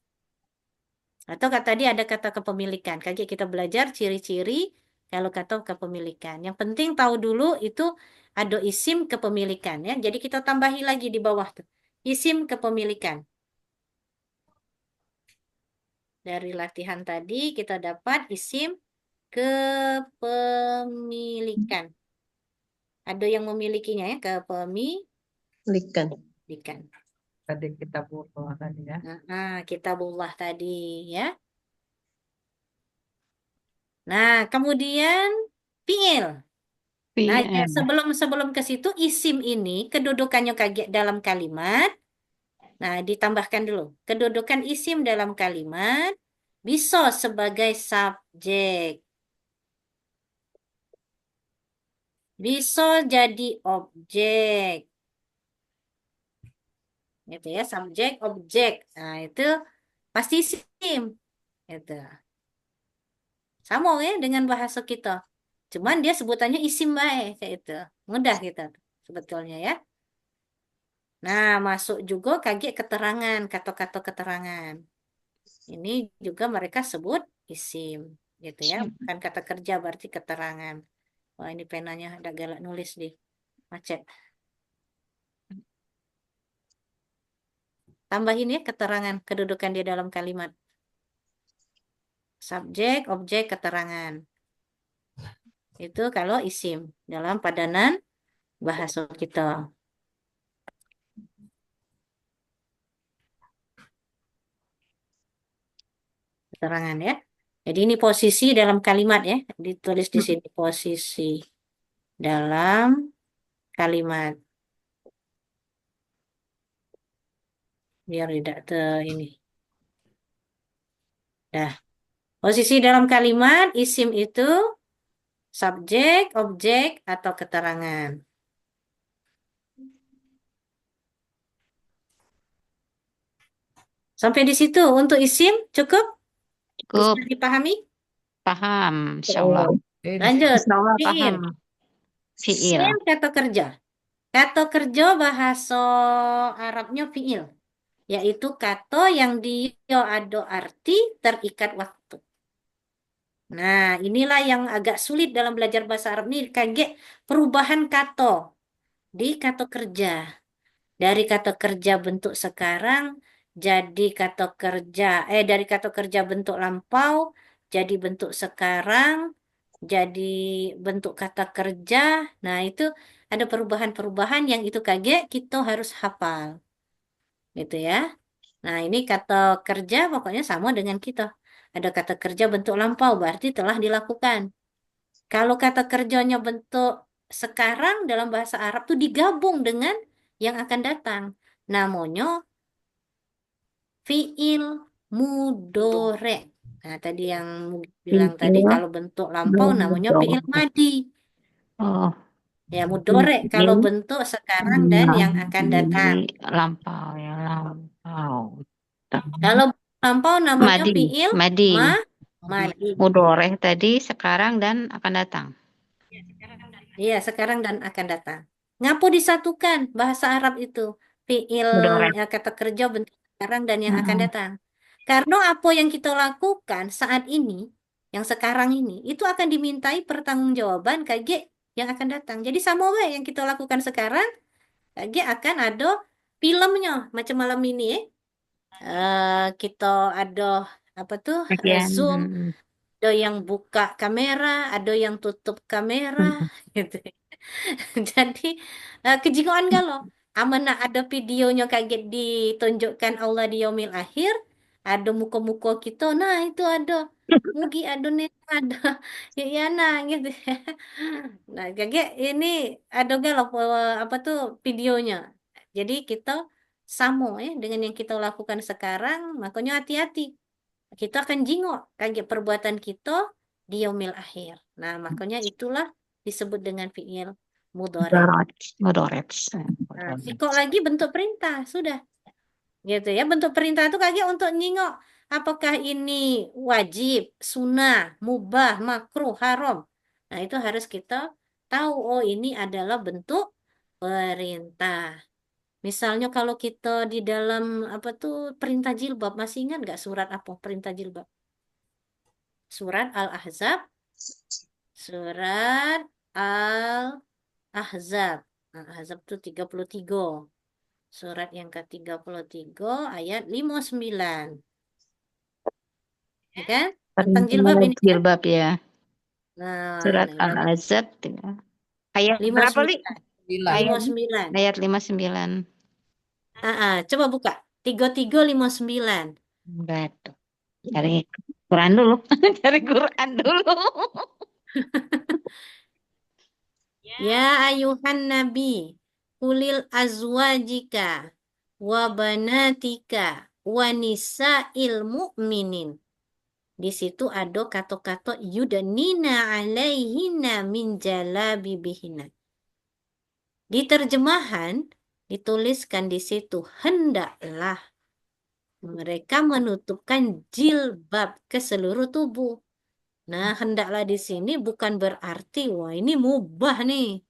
Atau kata tadi ada kata kepemilikan. Kayak kita belajar ciri-ciri kalau kata kepemilikan. Yang penting tahu dulu itu ada isim kepemilikan ya. Jadi kita tambahi lagi di bawah tuh. Isim kepemilikan. Dari latihan tadi kita dapat isim kepemilikan. Ada yang memilikinya ya, kepemilikan. Likan. Tadi kita butuh tadi ya. Kitabullah tadi ya. Nah, kemudian fiil. Nah, ya, PM. sebelum ke situ isim ini kedudukannya kayak dalam kalimat. Nah, ditambahkan dulu. Kedudukan isim dalam kalimat bisa sebagai subjek. Bisa jadi objek. Gitu ya, subjek, objek. Nah, itu pasti isim. Gitu. Sama ya dengan bahasa kita. Cuman dia sebutannya isim baik kayak itu. Mudah kita sebetulnya ya. Nah, masuk juga kayak keterangan, kata-kata keterangan. Ini juga mereka sebut isim, gitu ya. Bukan kata kerja berarti keterangan. Wah, ini penanya ada galak nulis di macet. Tambahin ya keterangan, kedudukan dia dalam kalimat. Subjek, objek, keterangan. Itu kalau isim dalam padanan bahasa kita. Keterangan ya. Jadi ini posisi dalam kalimat ya. Ditulis di sini posisi dalam kalimat. Biar tidak ini. Dah. Posisi dalam kalimat isim itu subjek, objek, atau keterangan. Sampai di situ untuk isim cukup? Bisa Cukup. dipahami? Paham. Insya Allah. Lanjut. Insya Allah Fiil. paham. Fiil. Fiil kata kerja. Kata kerja bahasa Arabnya fiil. Yaitu kata yang dia ada arti terikat waktu. Nah, inilah yang agak sulit dalam belajar bahasa Arab nih. Kaget perubahan kata di kata kerja. Dari kata kerja bentuk sekarang jadi kata kerja dari kata kerja bentuk lampau jadi bentuk sekarang jadi bentuk kata kerja. Nah, itu ada perubahan-perubahan yang itu kaget kita harus hafal. Gitu ya. Nah, ini kata kerja pokoknya sama dengan kita. Ada kata kerja bentuk lampau berarti telah dilakukan. Kalau kata kerjanya bentuk sekarang dalam bahasa Arab tuh digabung dengan yang akan datang. Namanya fiil mudore. Nah, tadi yang bilang tadi Fiil. kalau bentuk lampau namanya fiil madi. Oh, Ya, mudore kalau Fi'il bentuk sekarang dan yang akan datang. lampau ya, lampau. Kalau lampau namanya Madi, fiil madi. madi. Mudoreh tadi sekarang dan akan datang. Iya, sekarang dan akan datang. Ngapu disatukan bahasa Arab itu. Fiil Mudoreh. ya, kata kerja bentuk sekarang dan yang akan Mm-mm. datang. Karena apa yang kita lakukan saat ini, yang sekarang ini, itu akan dimintai pertanggungjawaban KG yang akan datang. Jadi sama wae yang kita lakukan sekarang, KG akan ada filmnya. Macam malam ini ya. Kita ada apa tuh Bagian Zoom, ada yang buka kamera, ada yang tutup kamera, gitu. Jadi kejingoan kalau amanah ada videonya kaget ditunjukkan Allah di yaumil akhir, ada muka-muka kita, nah itu ada Mugi, ada nih, ada Yana gitu. Nah, kaget ini ada galau apa tuh videonya. Jadi kita sama ya dengan yang kita lakukan sekarang, makanya hati-hati. Kita akan jingok kaget perbuatan kita di yaumil akhir. Nah, makanya itulah disebut dengan fiil mudhari. Mudoret. Nah, kok lagi bentuk perintah, sudah. Gitu ya, bentuk perintah itu kayak untuk nyingok apakah ini wajib, sunnah, mubah, makruh, haram. Nah, itu harus kita tahu, oh ini adalah bentuk perintah. Misalnya kalau kita di dalam apa tuh perintah jilbab, masih ingat nggak surat apa perintah jilbab? Surat Al-Ahzab, surat Al-Ahzab. Al-Ahzab itu 33. Surat yang ke-33 ayat 59. Ya kan? Tentang jilbab ini kan? Jilbab ya. Nah, Surat ini Al-Azab. Ayat berapa, Li? 59. Ayat 59. ayat 59. Coba buka. 3359. Betul. Cari Quran dulu. Cari Quran dulu. Ya ayuhan nabi, kulil azwajika wa banatika wa nisa'il mu'minin. Di situ ada kata-kata yudnina alaihinna min jalabibihinna. Di terjemahan dituliskan di situ hendaklah mereka menutupkan jilbab ke seluruh tubuh. Nah, hendaklah di sini bukan berarti wah ini mubah nih.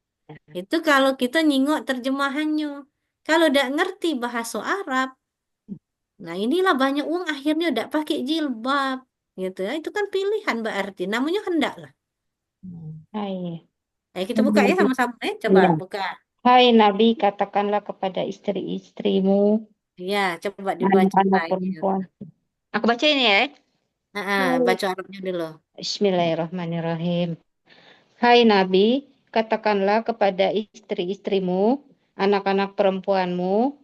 Itu kalau kita nyingok terjemahannya. Kalau tidak ngerti bahasa Arab, nah inilah banyak uang akhirnya tidak pakai jilbab. Gitu ya. Itu kan pilihan berarti. Namanya hendaklah. Hai. Ayo kita buka ya sama-sama. Coba Iya. buka. Hai Nabi, katakanlah kepada istri-istrimu, Ya, coba dibaca anak-anak ayatnya. perempuan. Aku baca ini ya. Hai. Baca Arabnya dulu. Bismillahirrahmanirrahim. Hai Nabi, katakanlah kepada istri-istrimu, anak-anak perempuanmu,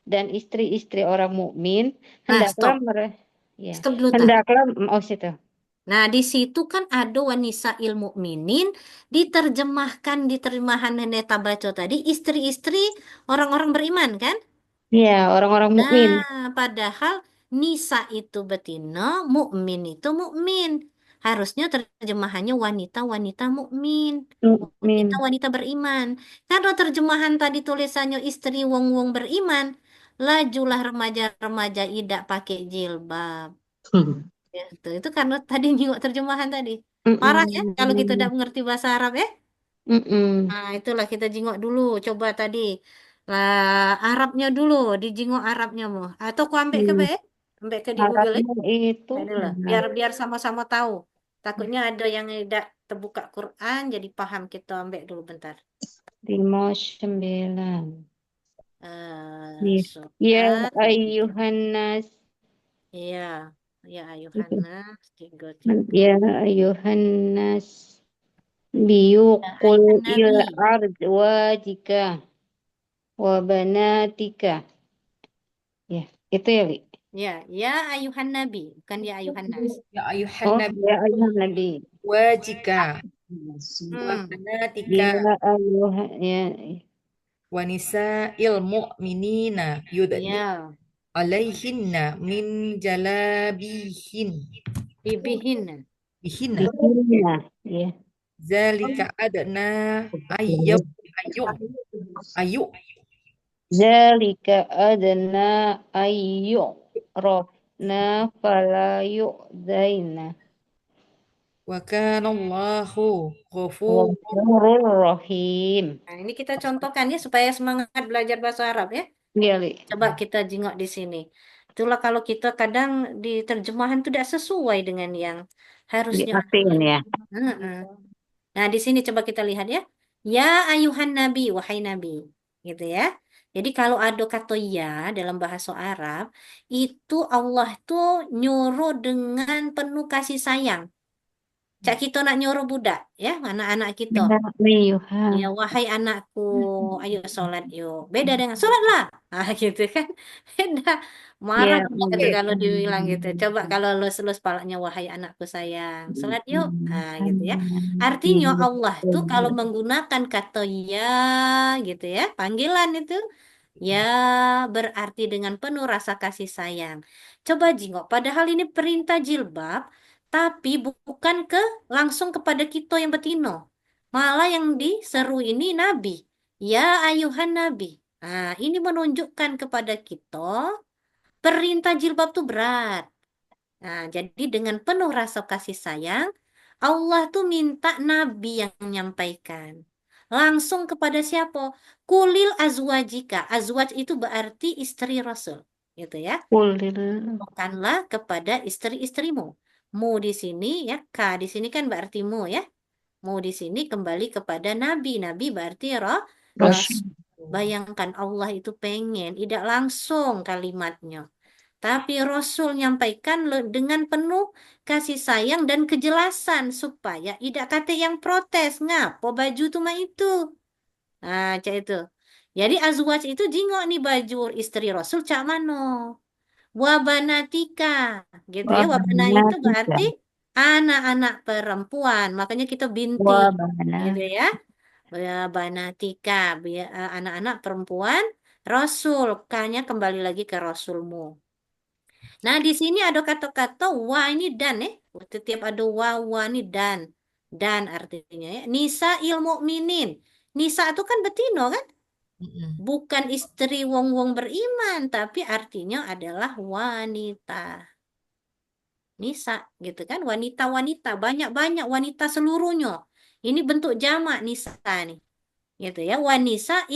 dan istri-istri orang mukmin, Nah, hendaklah stop. ya, Stop dulu, Ta. hendaklah situ. Nah, di situ kan ada wanisa ilmu mukminin diterjemahkan di terjemahan Neta baca tadi istri-istri orang-orang beriman kan? Ya, orang-orang mukmin. Nah, padahal nisa itu betina, mukmin itu mukmin. Harusnya terjemahannya wanita-wanita mukmin, Mukmin. wanita-wanita beriman. Karena terjemahan tadi tulisannya istri wong-wong beriman, lajulah remaja-remaja idak pakai jilbab. Gitu. Itu karena tadi nyimak terjemahan tadi. Parah ya kalau kita tidak mengerti bahasa Arab ya. Nah, itulah kita jingok dulu. Coba tadi lah Arabnya dulu, dijingok Arabnya mau. Atau ku ambek ke be? Ambek ke di Google ya. Arabnya itu Ambek dulu. Biar sama-sama tahu. Takutnya ada yang tidak terbuka Quran jadi paham kita ambek dulu bentar. 59. Ya Surat ayuhan nas. Iya, ya Yohanes 3. Ya ayuhan nas. Biyukul il Nabi. ard wajika wa banatika. Ya, itu ya, Li. Ya ayuhan Nabi, bukan ya ayuhan nas. Ya ayuhan Oh, nabi ya ayuhan nabi. wajika wa Hmm. banatika Ya ayuhan ya. wa nisa'il mu'minina yudni Ya, alaihinna min jalabihin bibihin. bihinna Bihinna, ya. Zalika adna ayu ayu ayu Zalika adna ayyu rofna fala yu'zaina. wa kana Allahu ghafur. Ghafurur rahim. Nah, ini kita contohkan ya supaya semangat belajar bahasa Arab ya. Iya, Li. Coba kita jengok di sini. Itulah kalau kita kadang di terjemahan tidak sesuai dengan yang harusnya. Diartiin ya. Heeh. Nah, di sini coba kita lihat ya. Ya ayuhan nabi, wahai nabi. Gitu ya. Jadi kalau ada kata ya dalam bahasa Arab, itu Allah tuh nyuruh dengan penuh kasih sayang. Cak kita nak nyuruh budak ya, anak-anak kita. Ya, ayuhan. Ya, wahai anakku, ayo sholat yuk. Beda dengan sholatlah. Ah, gitu kan. Beda. Marah Ya, budak itu kalau dibilang gitu. Coba kalau lus-lus palanya, wahai anakku sayang, sholat yuk. Ah, gitu ya. Artinya Allah tuh kalau menggunakan kata ya, gitu ya, panggilan itu, ya berarti dengan penuh rasa kasih sayang. Coba jingok, padahal ini perintah jilbab, tapi bukan langsung kepada kita yang betino. Malah yang diseru ini Nabi. Ya ayuhan Nabi. Nah, ini menunjukkan kepada kita perintah jilbab itu berat. Nah, jadi dengan penuh rasa kasih sayang, Allah tuh minta Nabi yang menyampaikan. Langsung kepada siapa? Kulil azwajika. Azwaj itu berarti istri Rasul. Gitu ya. kulil. Bukanlah kepada istri-istrimu. Mu di sini ya, ka di sini kan berarti mu ya. Mau di sini kembali kepada Nabi. Nabi berarti Rasul. Bayangkan Allah itu pengen, tidak langsung kalimatnya. Tapi Rasul nyampaikan dengan penuh kasih sayang dan kejelasan supaya tidak kata yang protes. Ngapa baju tuh mah itu? Nah, cak itu. Jadi azwaj itu jingok nih baju istri Rasul cak mano. Wabanatika, gitu ya. Wabana itu berarti anak-anak perempuan. Makanya kita binti, Wabana. gitu ya. Banatika, anak-anak perempuan. Rasul, kanya kembali lagi ke Rasulmu. Nah, di sini ada kata-kata wa ini dan ya. Setiap ada wa ini dan. Dan artinya ya. Nisa ilmu minin. Nisa itu kan betino kan? Bukan istri wong-wong beriman, tapi artinya adalah wanita. Nisa gitu kan, wanita-wanita, banyak-banyak wanita seluruhnya. Ini bentuk jamak nisa nih. Gitu ya, wanisa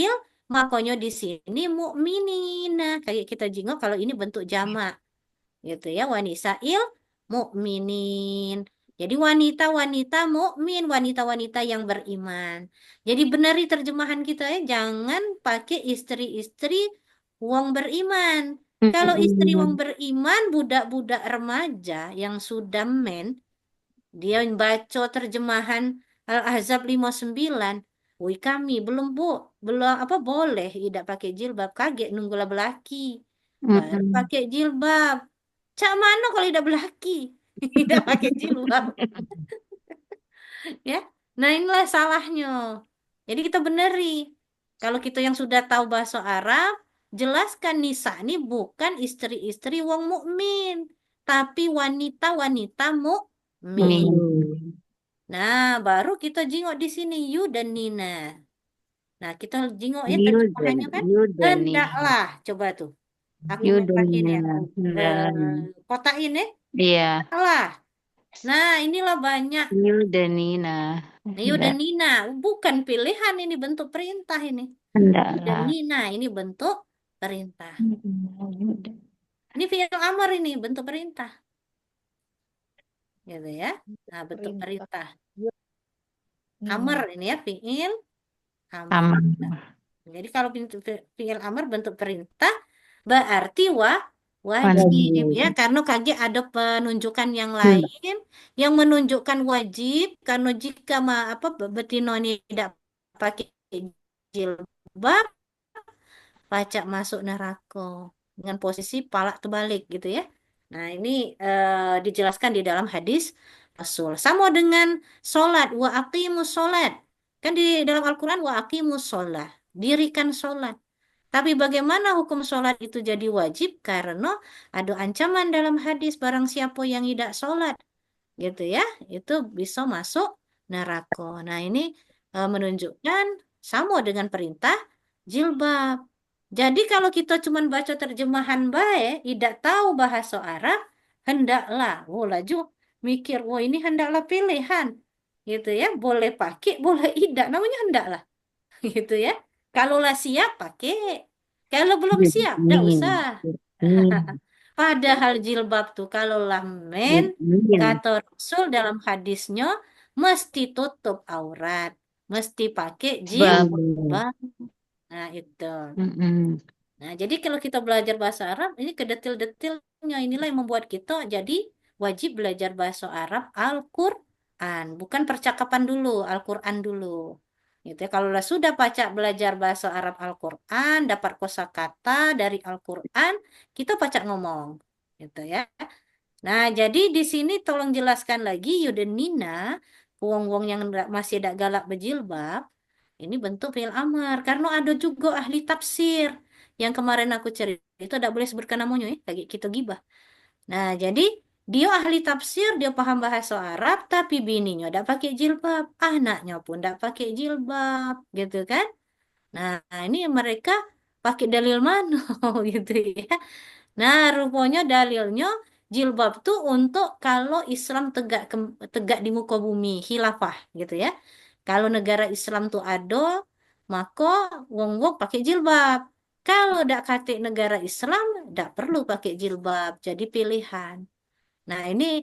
makanya di sini mukminina. Kayak kita jingok kalau ini bentuk jamak. Gitu ya, wanisa mukminin. Jadi wanita-wanita mukmin, wanita-wanita yang beriman. Jadi benari terjemahan kita ya, jangan pakai istri-istri wong beriman. Kalau istri wong beriman, budak-budak remaja yang sudah dia baca terjemahan Al-Ahzab 59. Woi kami belum belum apa boleh tidak pakai jilbab, kaget nunggulah belaki. Baru pakai jilbab. Cak mana kalau tidak belaki? Tidak pakai jilbab. Ya. Nah, inilah salahnya. Jadi kita beneri. Kalau kita yang sudah tahu bahasa Arab, jelaskan nisa ini bukan istri-istri wong mukmin, tapi wanita-wanita mukmin. Nah, baru kita jingok di sini yu dan Nina. Nah, kita jingok ya terjemahannya kan. Hendaklah, coba tuh. Aku pakai ini ya. Kotain ya. Iya. Hendaklah. Nah, inilah banyak. Yu dan Nina. Yu dan Nina, bukan pilihan ini bentuk perintah ini. Hendaklah. Yu dan Nina ini bentuk perintah. Ini fi'il amar ini bentuk perintah. Gitu ya. Nah, bentuk perintah. Amar ini ya fi'il amar. Jadi kalau fi'il amar bentuk perintah berarti wajib ya, karena kaget ada penunjukan yang lain yang menunjukkan wajib, karena jika betina ini tidak pakai jilbab pacak masuk neraka dengan posisi palak terbalik gitu ya. Nah, ini dijelaskan di dalam hadis Rasul. Sama dengan sholat, wa aqimus sholat. Kan di dalam Al-Quran wa aqimus sholat. Dirikan sholat. Tapi bagaimana hukum sholat itu jadi wajib? Karena ada ancaman dalam hadis barang siapa yang tidak sholat. Gitu ya. Itu bisa masuk neraka. Nah, ini menunjukkan sama dengan perintah jilbab. Jadi kalau kita cuma baca terjemahan baik, tidak tahu bahasa Arab, hendaklah, oh laju mikir, oh ini hendaklah pilihan, gitu ya, boleh pakai, boleh tidak, namanya hendaklah, gitu ya. Kalaulah siap pakai, kalau belum siap, tidak usah. Padahal jilbab tuh kalaulah men, kata Rasul dalam hadisnya, mesti tutup aurat, mesti pakai Babu. jilbab. Nah, itu. Nah, jadi kalau kita belajar bahasa Arab, ini ke detil-detilnya inilah yang membuat kita jadi wajib belajar bahasa Arab Al-Quran, bukan percakapan dulu, Al-Quran dulu. Gitu ya. Kalau sudah belajar bahasa Arab Al-Quran, dapat kosakata dari Al-Quran, kita pacak ngomong, gitu ya. Nah, jadi di sini tolong jelaskan lagi Yudenina, wong-wong yang masih tidak galak berjilbab, ini bentuk fi'il amar. Karena ada juga ahli tafsir yang kemarin aku cerita itu tidak boleh sebutkan namanya ya, lagi kita gibah. Nah, jadi dia ahli tafsir, dia paham bahasa Arab, tapi bininya tidak pakai jilbab, anaknya pun tidak pakai jilbab, gitu kan? Nah, ini mereka pakai dalil mana, gitu ya? Nah, rupanya dalilnya jilbab tuh untuk kalau Islam tegak di muka bumi, khilafah gitu ya. Kalau negara Islam tuh ada, maka wong-wong pakai jilbab. Kalau dak kate negara Islam, dak perlu pakai jilbab. Jadi pilihan. Nah, ini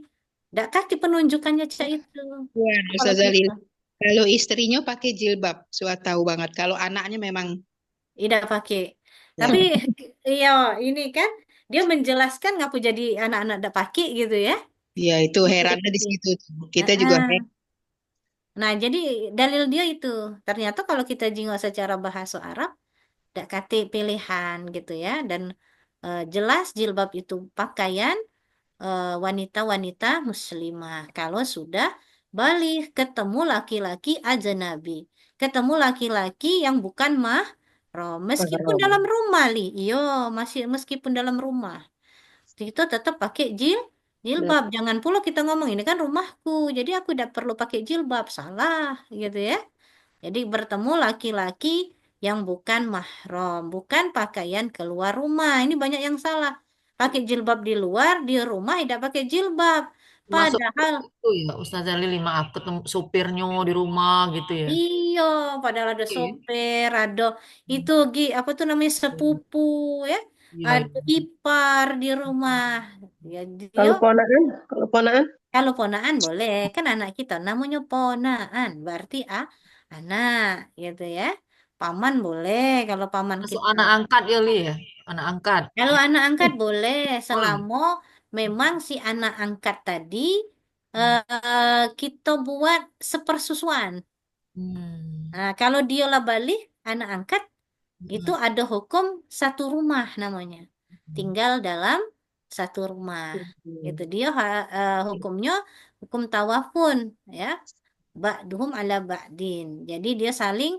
dak kate penunjukannya cak itu. Wah, Kalau Ustazah kita Lila. Kalau istrinya pakai jilbab, suah tahu banget. Kalau anaknya memang tidak pakai. Tapi ya, iya ini kan dia menjelaskan ngapa jadi anak-anak dak pakai gitu ya. ya itu Itu herannya di sih. situ. Kita juga Heeh. heran. Nah, jadi dalil dia itu. Ternyata kalau kita jingok secara bahasa Arab, tidak kate pilihan gitu ya. Dan jelas jilbab itu pakaian wanita-wanita muslimah. Kalau sudah balik, ketemu laki-laki ajnabi. Ketemu laki-laki yang bukan mahram. Meskipun Mahram. dalam rumah, Li. Iya, masih meskipun dalam rumah. Kita tetap pakai jilbab. Jangan pula kita ngomong ini kan rumahku, jadi aku tidak perlu pakai jilbab. Salah, gitu ya. Jadi bertemu laki-laki yang bukan mahram, bukan pakaian keluar rumah. Ini banyak yang salah. Pakai jilbab di luar, di rumah tidak pakai jilbab. Masuk Padahal itu ya Ustazah Lili, maaf ketemu supirnya di rumah gitu ya. iya, padahal ada Oke. sopir, ada itu Hmm. apa tuh namanya sepupu ya, Iya, ada iya. ipar di rumah. Ya, dia Kalau ponakan, kalau ponakan, kalau ponaan boleh, kan anak kita namanya ponaan, berarti anak gitu ya. Paman boleh kalau paman Masuk kita. anak angkat ya Li ya. Anak angkat. Kalau anak angkat boleh, Oh. selama memang si anak angkat tadi Hmm. kita buat sepersusuan. Hmm. Nah, kalau dia lah balik, anak angkat itu Hmm. ada hukum satu rumah namanya. Tinggal dalam satu rumah. Itu dia hukumnya hukum tawafun ya. Ba'duhum ala ba'din. Jadi dia saling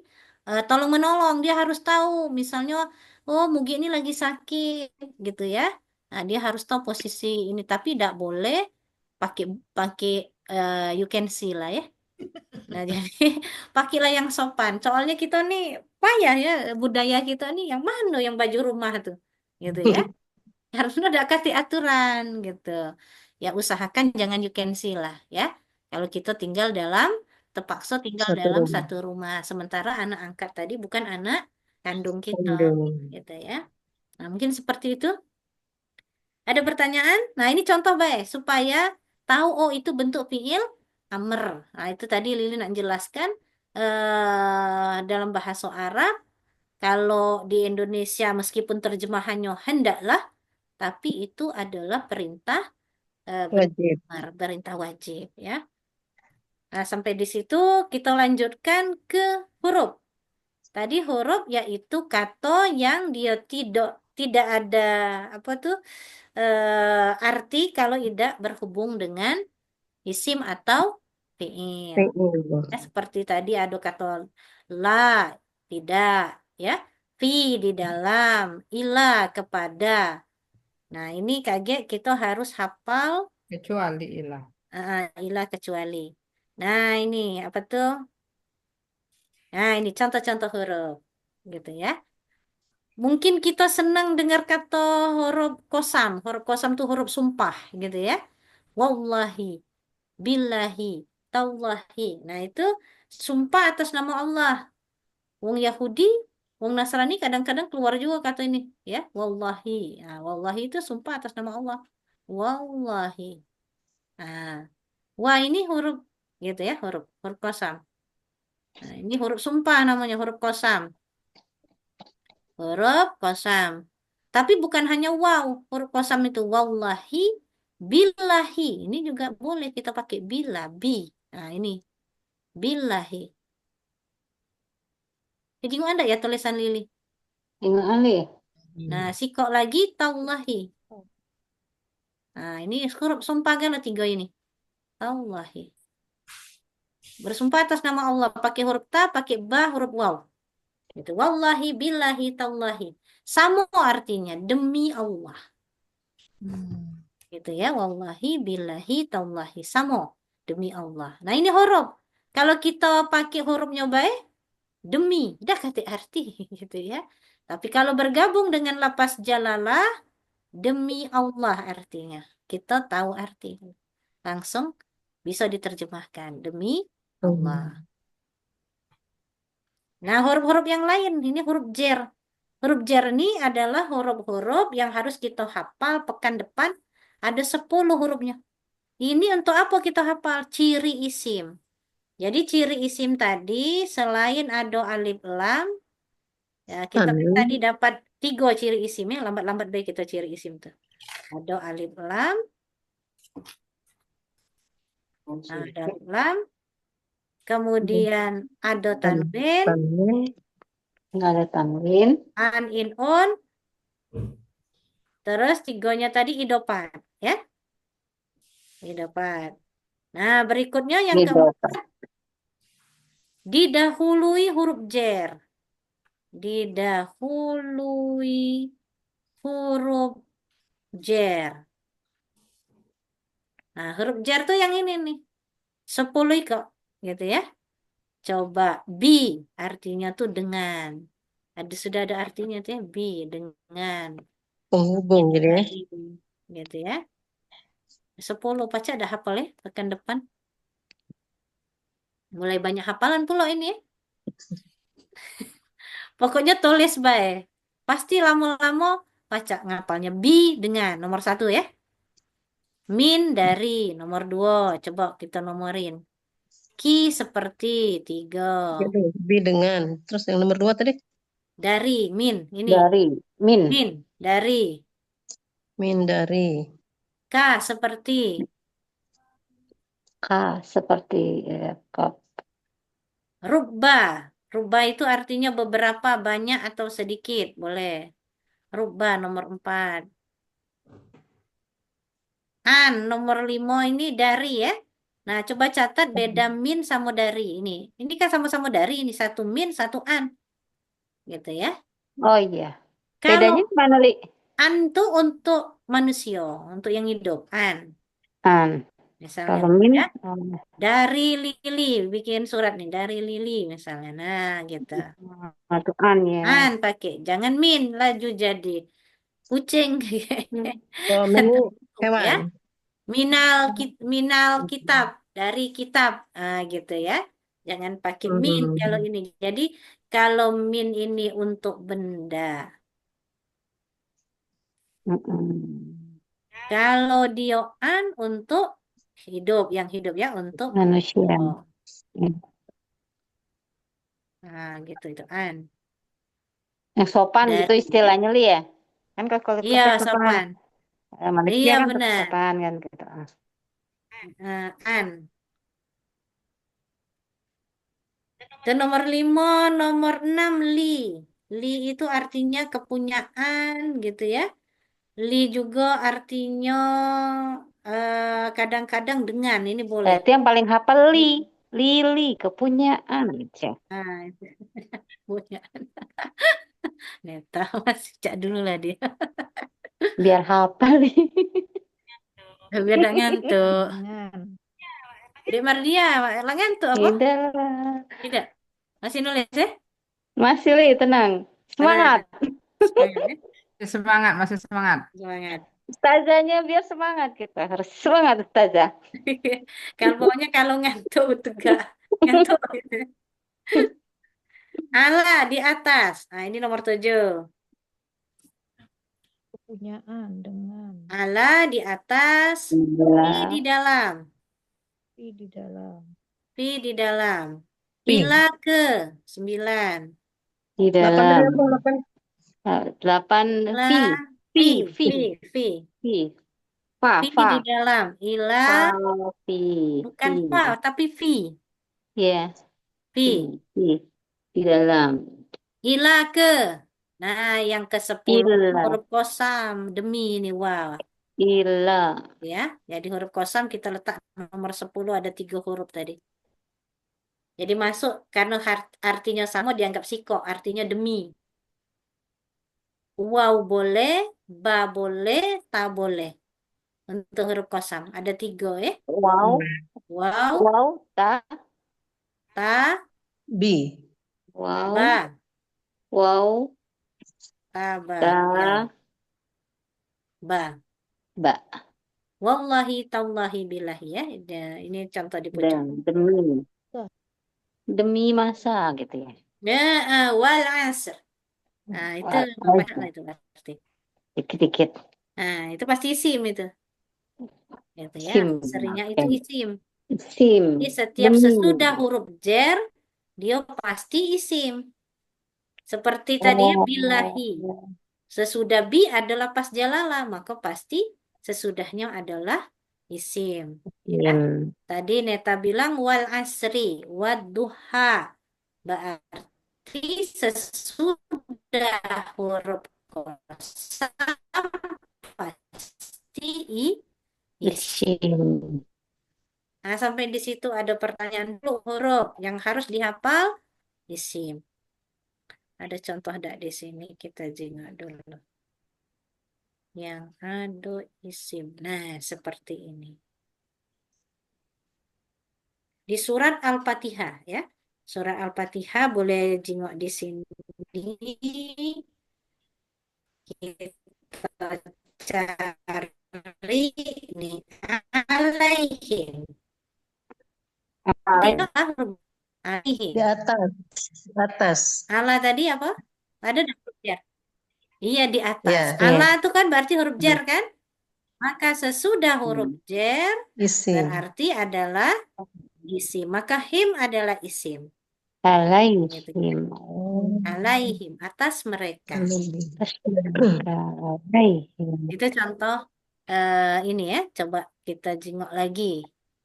tolong menolong. Dia harus tahu misalnya oh Mugi ini lagi sakit gitu ya. Nah, dia harus tahu posisi ini tapi tidak boleh pakai pakai you can see lah ya. Nah, jadi pakailah yang sopan. Soalnya kita nih payah ya budaya kita nih yang mana yang baju rumah tuh. Gitu ya. Harusnya ada kasih aturan gitu. Ya usahakan jangan you can see lah ya. Kalau kita tinggal dalam terpaksa tinggal satu dalam rumah. satu rumah. Sementara anak angkat tadi bukan anak kandung kita Kandung. gitu ya. Nah, mungkin seperti itu. Ada pertanyaan? Nah, ini contoh baik supaya tahu oh itu bentuk fiil amr. Nah, itu tadi Lili nak jelaskan dalam bahasa Arab kalau di Indonesia meskipun terjemahannya hendaklah tapi itu adalah perintah Wajib. benar, perintah wajib ya. Nah, sampai di situ kita lanjutkan ke huruf. Tadi huruf yaitu kata yang dia tidak tidak ada apa tuh arti kalau tidak berhubung dengan isim atau fiil. Fi'il. Ya, seperti tadi ada kata la, tidak, ya, fi di dalam, ila kepada. Nah, ini kaget kita harus hafal Kecuali ilah. ila kecuali. Nah, ini apa tuh? Nah, ini contoh-contoh huruf. Gitu ya. Mungkin kita senang dengar kata huruf kosam. Huruf kosam tuh huruf sumpah gitu ya. Wallahi, billahi, tallahi. Nah, itu sumpah atas nama Allah. Wong Yahudi, wong Nasrani kadang-kadang keluar juga kata ini, ya. Wallahi. Nah, wallahi itu sumpah atas nama Allah. Wallahi. Nah, wah ini huruf gitu ya, huruf kosam. Nah, ini huruf sumpah namanya, huruf kosam. Huruf kosam. Tapi bukan hanya waw, huruf kosam itu wallahi, billahi. Ini juga boleh kita pakai bila, bi. Nah, ini billahi. Jadi nggak ada ya tulisan Lili. Ingat Ali. Nah, sikok lagi tallahi. Nah, ini huruf sumpah kan tiga ini. Tallahi. Bersumpah atas nama Allah pakai huruf ta, pakai ba, huruf waw. Itu wallahi, billahi, tallahi. Sama artinya demi Allah. Gitu ya, wallahi, billahi, tallahi. Sama demi Allah. Nah, ini huruf. Kalau kita pakai hurufnya baik, demi, dah kata arti gitu ya. Tapi kalau bergabung dengan lapas jalalah, demi Allah artinya. Kita tahu arti. Langsung bisa diterjemahkan demi Allah. Nah, huruf-huruf yang lain, ini huruf jer. Huruf jer ini adalah huruf-huruf yang harus kita hafal pekan depan. Ada 10 hurufnya. Ini untuk apa kita hafal? Ciri isim. Jadi ciri isim tadi selain ada alif lam, ya kita tadi dapat 3 ciri isimnya. Lambat-lambat deh kita ciri isim tuh. Ada alif lam, ada alif lam, kemudian ada tanwin, Nggak ada tanwin. an, in, on, terus 3-nya tadi idopat, ya. Idopat. Nah, berikutnya yang keempat, didahului huruf jer. Didahului huruf jer. Nah, huruf jer tuh yang ini nih. 10 kok, gitu ya. Coba bi artinya tuh dengan. Sudah ada artinya tuh ya, bi dengan. Penghubung jadi ya. Gitu ya. 10 paca ada hafal ya pekan depan. Mulai banyak hafalan pula ini ya. Pokoknya tulis baik. Pasti lama-lama baca ngapalnya bi dengan nomor 1 ya. Min dari nomor 2. Coba kita nomorin. Ki seperti 3. Gitu. Bi dengan. Terus yang nomor 2 tadi? Dari min ini. Dari min. Min dari. Min dari. K seperti. K seperti kop. Rubba. Rubba itu artinya beberapa, banyak atau sedikit. Boleh. Rubba nomor 4. An nomor 5 ini dari ya. Nah, coba catat beda min sama dari ini. Ini kan sama-sama dari ini. 1 min, 1 an. Gitu ya. Oh iya. Kalau Bedanya gimana, Li? an tuh untuk manusia, untuk yang hidup. An. An. Misalnya. Kalau min, Ya. Dari Lili. Bikin surat nih. Dari Lili misalnya. Nah, gitu. Itu an ya. An pakai. Jangan min. Laju jadi kucing. Oh, min hewan. Ya. Minal kitab. Dari kitab. Gitu ya. Jangan pakai min kalau ini. Jadi kalau min ini untuk benda. Kalau dia an untuk hidup. Yang hidup ya untuk Manusia. Nah, gitu itu an. Yang sopan Dari- gitu istilahnya, Li ya. Kan kalau Iya, kita sopan. manusia Iya, kan tetap benar. sopan kan gitu. An. Dan nomor 5, nomor 6 li. Li itu artinya kepunyaan gitu ya. Li juga artinya kadang-kadang dengan. Ini boleh. Berarti yang paling hafal Li. Lili, kepunyaan gitu. Nah, itu. Kepunyaan. Neta masih cak dulu lah dia. Biar hafal Li. Biar gak ngantuk. Dek Mardia, ngantuk apa? Tidak. Tidak. Masih nulis ya? Masih, Li, tenang. Semangat. Semangat ya? Semangat, masih semangat. Semangat. Ustazahnya biar semangat kita. Harus semangat, Ustazah. Kalau pokoknya kalau ngantuk itu gak ngantuk. Allah di atas. Nah, ini nomor 7. Kepunyaan dengan Allah di atas, fi di Ila. dalam, fi di dalam. fi di dalam. Pi. Ila ke 9. Di 8 tadi dalam. apa? 8. 8. Ila, Fi. fi, Fi. fi. Fi. Fa. Fi Fa. di dalam. Ila, Fa. Fi. bukan Fi. fa, tapi fi. Ya. Fi. Fi. Di dalam. Ila ke. Nah, yang ke-10 Illa. huruf kosam. Demi ini, wow. Illa. Ya, jadi huruf kosam kita letak nomor 10 ada 3 huruf tadi. Jadi masuk karena artinya sama dianggap siko, artinya demi. Waw boleh, ba boleh, ta boleh. Untuk huruf kosam ada 3 ya. Wow. Waw, Wow. Ta. ta, B. Wow. ba, Wow. ta, ba. Ta. Ya, ba. Ba. Wallahi tallahi billahi ya. Ini contoh di pojok. Dan demi. Demi masa gitu ya. Nah, wal asr. Nah, itu banyak lah itu pasti. Dikit-dikit. Nah, itu pasti isim itu. Gitu ya. Sim. Seringnya itu isim. Sim. Jadi setiap Demi. sesudah huruf jer, dia pasti isim. Seperti tadi ya, billahi. Sesudah bi adalah pas jalalah, maka pasti sesudahnya adalah isim. Ya. Sim. Tadi Neta bilang wal asri, wad duha. Berarti sesudah huruf kosam pasti isim. Sim. Nah, sampai di situ ada pertanyaan dulu huruf yang harus dihafal isim. Ada contoh enggak di sini? Kita jengok dulu. Yang ada isim. Nah, seperti ini. Di surat Al-Fatihah ya. Surat Al-Fatihah boleh jengok di sini. Kita cari nih alaihim. Tidak alaihim. Di atas. Di atas. Ala tadi apa? Ada huruf jar. Iya di atas. Ya. Ala itu kan berarti huruf jar kan? Maka sesudah huruf jar Isim. berarti adalah isim. Maka him adalah isim. Alaihim. Alaihim atas mereka. Alaihim. Itu contoh ini ya. Coba kita jengok lagi.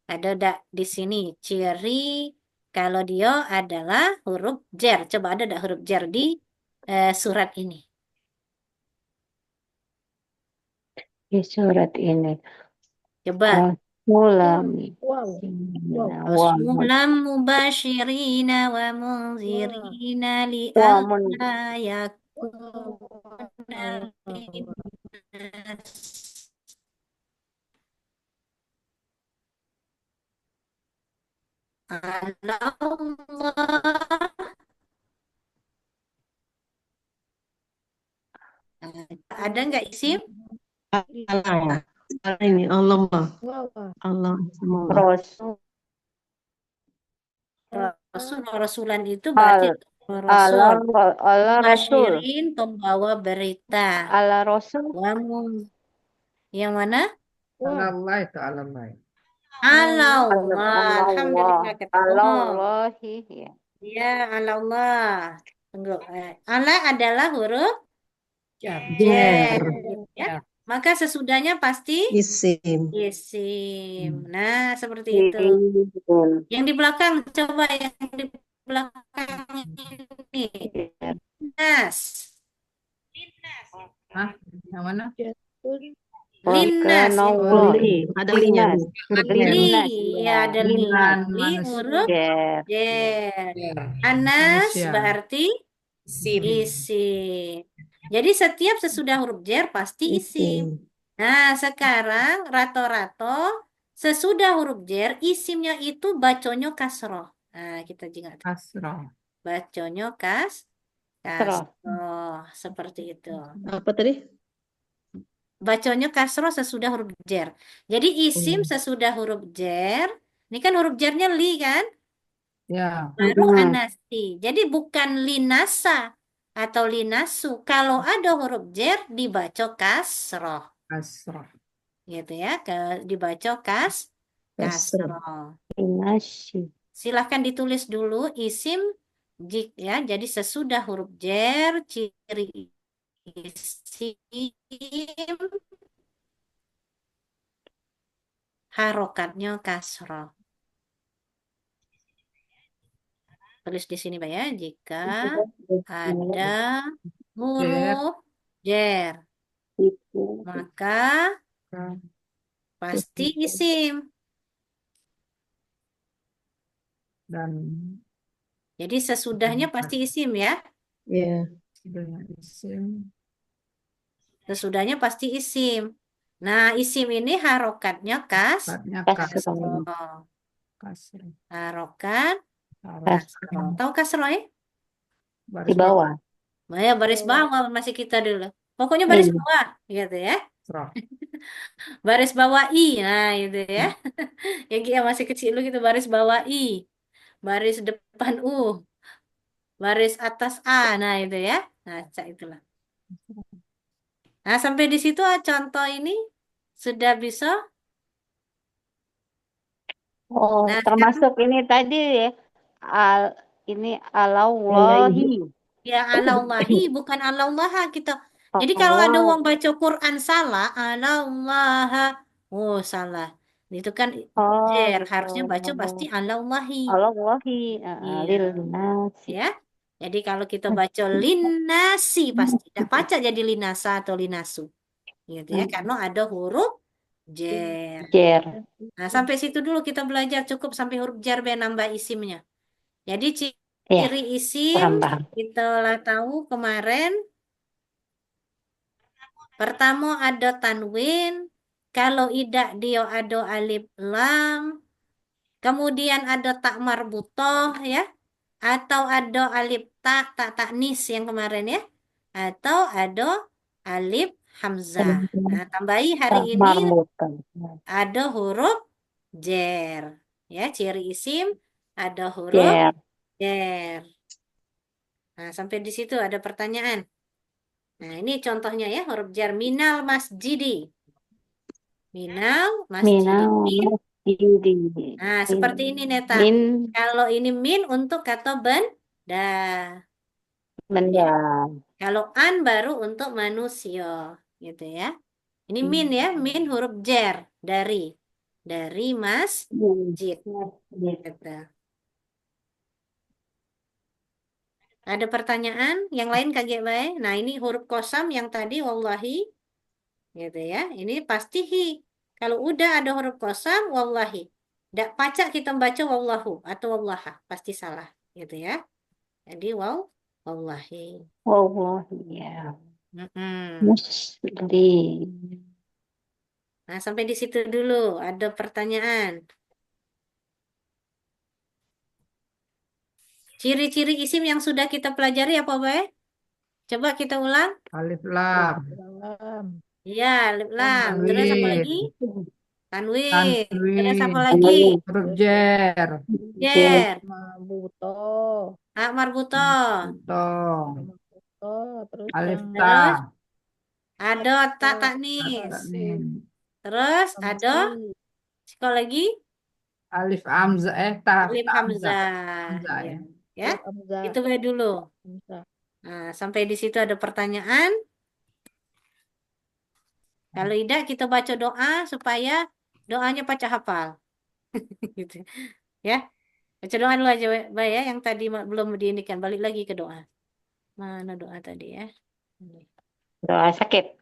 Ada enggak di sini ciri kalau dia adalah huruf jar. Coba ada enggak huruf jar di surat ini? Di surat ini. Coba. Rasulam. Wow. Rasulam mubashirina wa munzirina li Wa alla yakuna linnas ala Allah. Ada nggak isim? Allah. Ini Allah. Wow. Allah. Rasul. Rasul rasulan itu berarti rasul. Allah Rasul. Basyirin pembawa berita. Allah Rasul. Wamun. Yang mana? Allah itu Allah. Allah. Alhamdulillah ketemu. Allahi. Ya. Ya, Allah. Tunggu. Allah adalah huruf Jar. jar. Ya. Maka sesudahnya pasti Isim. isim. Nah, seperti itu. Yang di belakang, coba yang di belakang ini. Nas. Hah? Yang mana? Linnas. Li. Ada linya. Huruf li. Li. Ya, ada li. Linan Li manusia. huruf Jar. jar. Ya, Anas manusia. berarti isim. Jadi setiap sesudah huruf jar pasti isim. Nah, sekarang rato-rato sesudah huruf jer, isimnya itu baconyo kasroh. Nah, kita juga Kasroh. baconyo Kasroh. kasroh. Seperti itu. Apa tadi? Baconyo kasroh sesudah huruf jer. Jadi isim sesudah huruf jer, ini kan huruf jernya li kan? Ya. Baru Mm-mm. anasti. Jadi bukan linasa atau linasu. Kalau ada huruf jer dibaca kasroh. Kasroh. Gitu ya. Dibaca Kasroh. kasroh. Inasi. Silahkan ditulis dulu isim ya. Jadi sesudah huruf jer ciri isim harokatnya kasroh. Tulis di sini Pak ya. Jika ada huruf jer, maka pasti isim. Dan Jadi sesudahnya pasti isim ya. Ya. dengan isim. Sesudahnya pasti isim. Nah, isim ini harokatnya Sifatnya Kasroh. kasroh. kasroh. Harokat Kasroh. kasroh. Tahu kasroh ya? Di Baris bawah. Nah, ya baris bawah masih kita dulu. Pokoknya baris Iya. bawah, gitu ya. kasroh. Baris bawah I, nah itu ya. Yang kita masih kecil dulu gitu baris bawah I, baris depan U, baris atas A, nah itu ya. Nah, itulah. Nah, sampai di situ contoh ini sudah bisa. Oh, Nah, termasuk ini tadi ya. Ini alallahi. ya alallahi bukan alallaha kita. Jadi kalau ada Allah. orang baca Quran salah, alallaha, oh salah. Itu kan Oh, jer, gitu. harusnya baca pasti alallahi. Alallahi. Iya, Lil nasi. ya. Jadi kalau kita baca linasi pasti tidak baca jadi linasa atau linasu. Gitu ya, karena ada huruf jer. Jer. Nah, sampai situ dulu kita belajar cukup sampai huruf jar biar nambah isimnya. Jadi Ya, ciri isim kurang paham. kita lah tahu kemarin. Pertama ada tanwin, kalau idak dia ada alif lam, kemudian ada tak marbutoh ya, atau ada alif tak taknis yang kemarin ya, atau ada alif hamzah. Nah, tambahi hari ini Marmutan. ada huruf jer. Ya, ciri isim ada huruf Jer. jer. Nah, sampai di situ ada pertanyaan. Nah, ini contohnya ya, huruf jar minal masjidi. Minal masjidi. Minal Min. masjidi. Nah, seperti ini Neta. Min Kalau ini min untuk kata benda. benda. Kalau an baru untuk manusia, gitu ya. Ini min ya, min huruf jer dari masjid. Gitu. Ada pertanyaan yang lain kaget baik? Nah, ini huruf kosam yang tadi wallahi, gitu ya. Ini pasti hi. Kalau udah ada huruf kosam wallahi, tidak pacak kita membaca wallahu atau wallaha, pasti salah, gitu ya. Jadi wallahi. Wallahi ya. Mm-mm. Muslim. Nah, sampai di situ dulu. Ada pertanyaan. Ciri-ciri isim yang sudah kita pelajari apa, Bay? Coba kita ulang. Alif lam. Dalam. Iya, alif lam. Terus apa lagi? Tanwin. Terus apa Tanwin. lagi? Huruf jer. Jer. Marbuto. Hak marbuto. Tong. Marbuto. Terus Alif yang ta. Ada tak Tak taknis. nim. Terus ada Hamzah. psikologi Alif hamzah. Ta. alif Ta hamzah. hamzah. Hamzah Ya. ya. Ya. Hamzah. Itu baik dulu. Hamzah. Nah, sampai di situ ada pertanyaan. Kalau tidak, kita baca doa supaya doanya baca hafal. Gitu. Ya. Baca doa dulu aja, Bay, ya. Yang tadi belum diindikan. Balik lagi ke doa. Mana doa tadi ya? Ini. Doa sakit.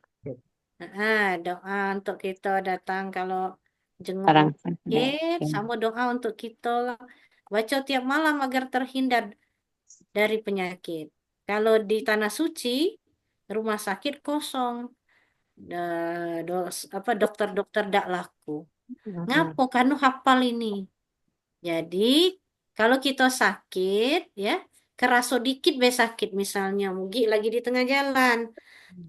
Doa untuk kita datang kalau jenguk Orang sakit, sama doa untuk kita baca tiap malam agar terhindar dari penyakit. Kalau di tanah suci, rumah sakit kosong, dokter-dokter tidak laku. Ngapo kan hafal ini. Jadi kalau kita sakit ya, keraso dikit be sakit misalnya, Mugi lagi di tengah jalan,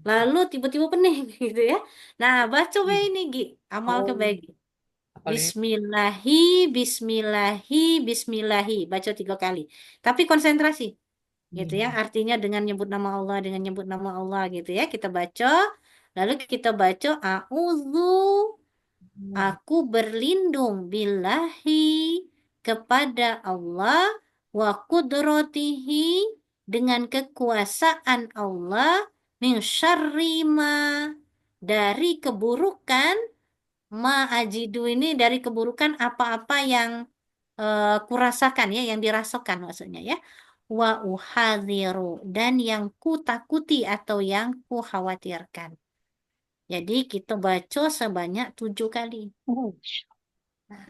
lalu tiba-tiba pening gitu ya. Nah, baca be ini Gi, amal ke Oh, bagi. apa ini? Bismillahi, Bismillahi, Bismillahi, baca 3 kali. Tapi konsentrasi gitu ya. Artinya dengan nyebut nama Allah, dengan nyebut nama Allah gitu ya. Kita baca, lalu kita baca A'udzu, aku berlindung billahi kepada Allah wa qudratihi dengan kekuasaan Allah min syarri ma dari keburukan ma ajidu ini dari keburukan apa-apa yang kurasakan ya, yang dirasakan maksudnya ya. Wa uhadhiru dan yang ku takuti atau yang ku khawatirkan. Jadi kita baca sebanyak 7 kali.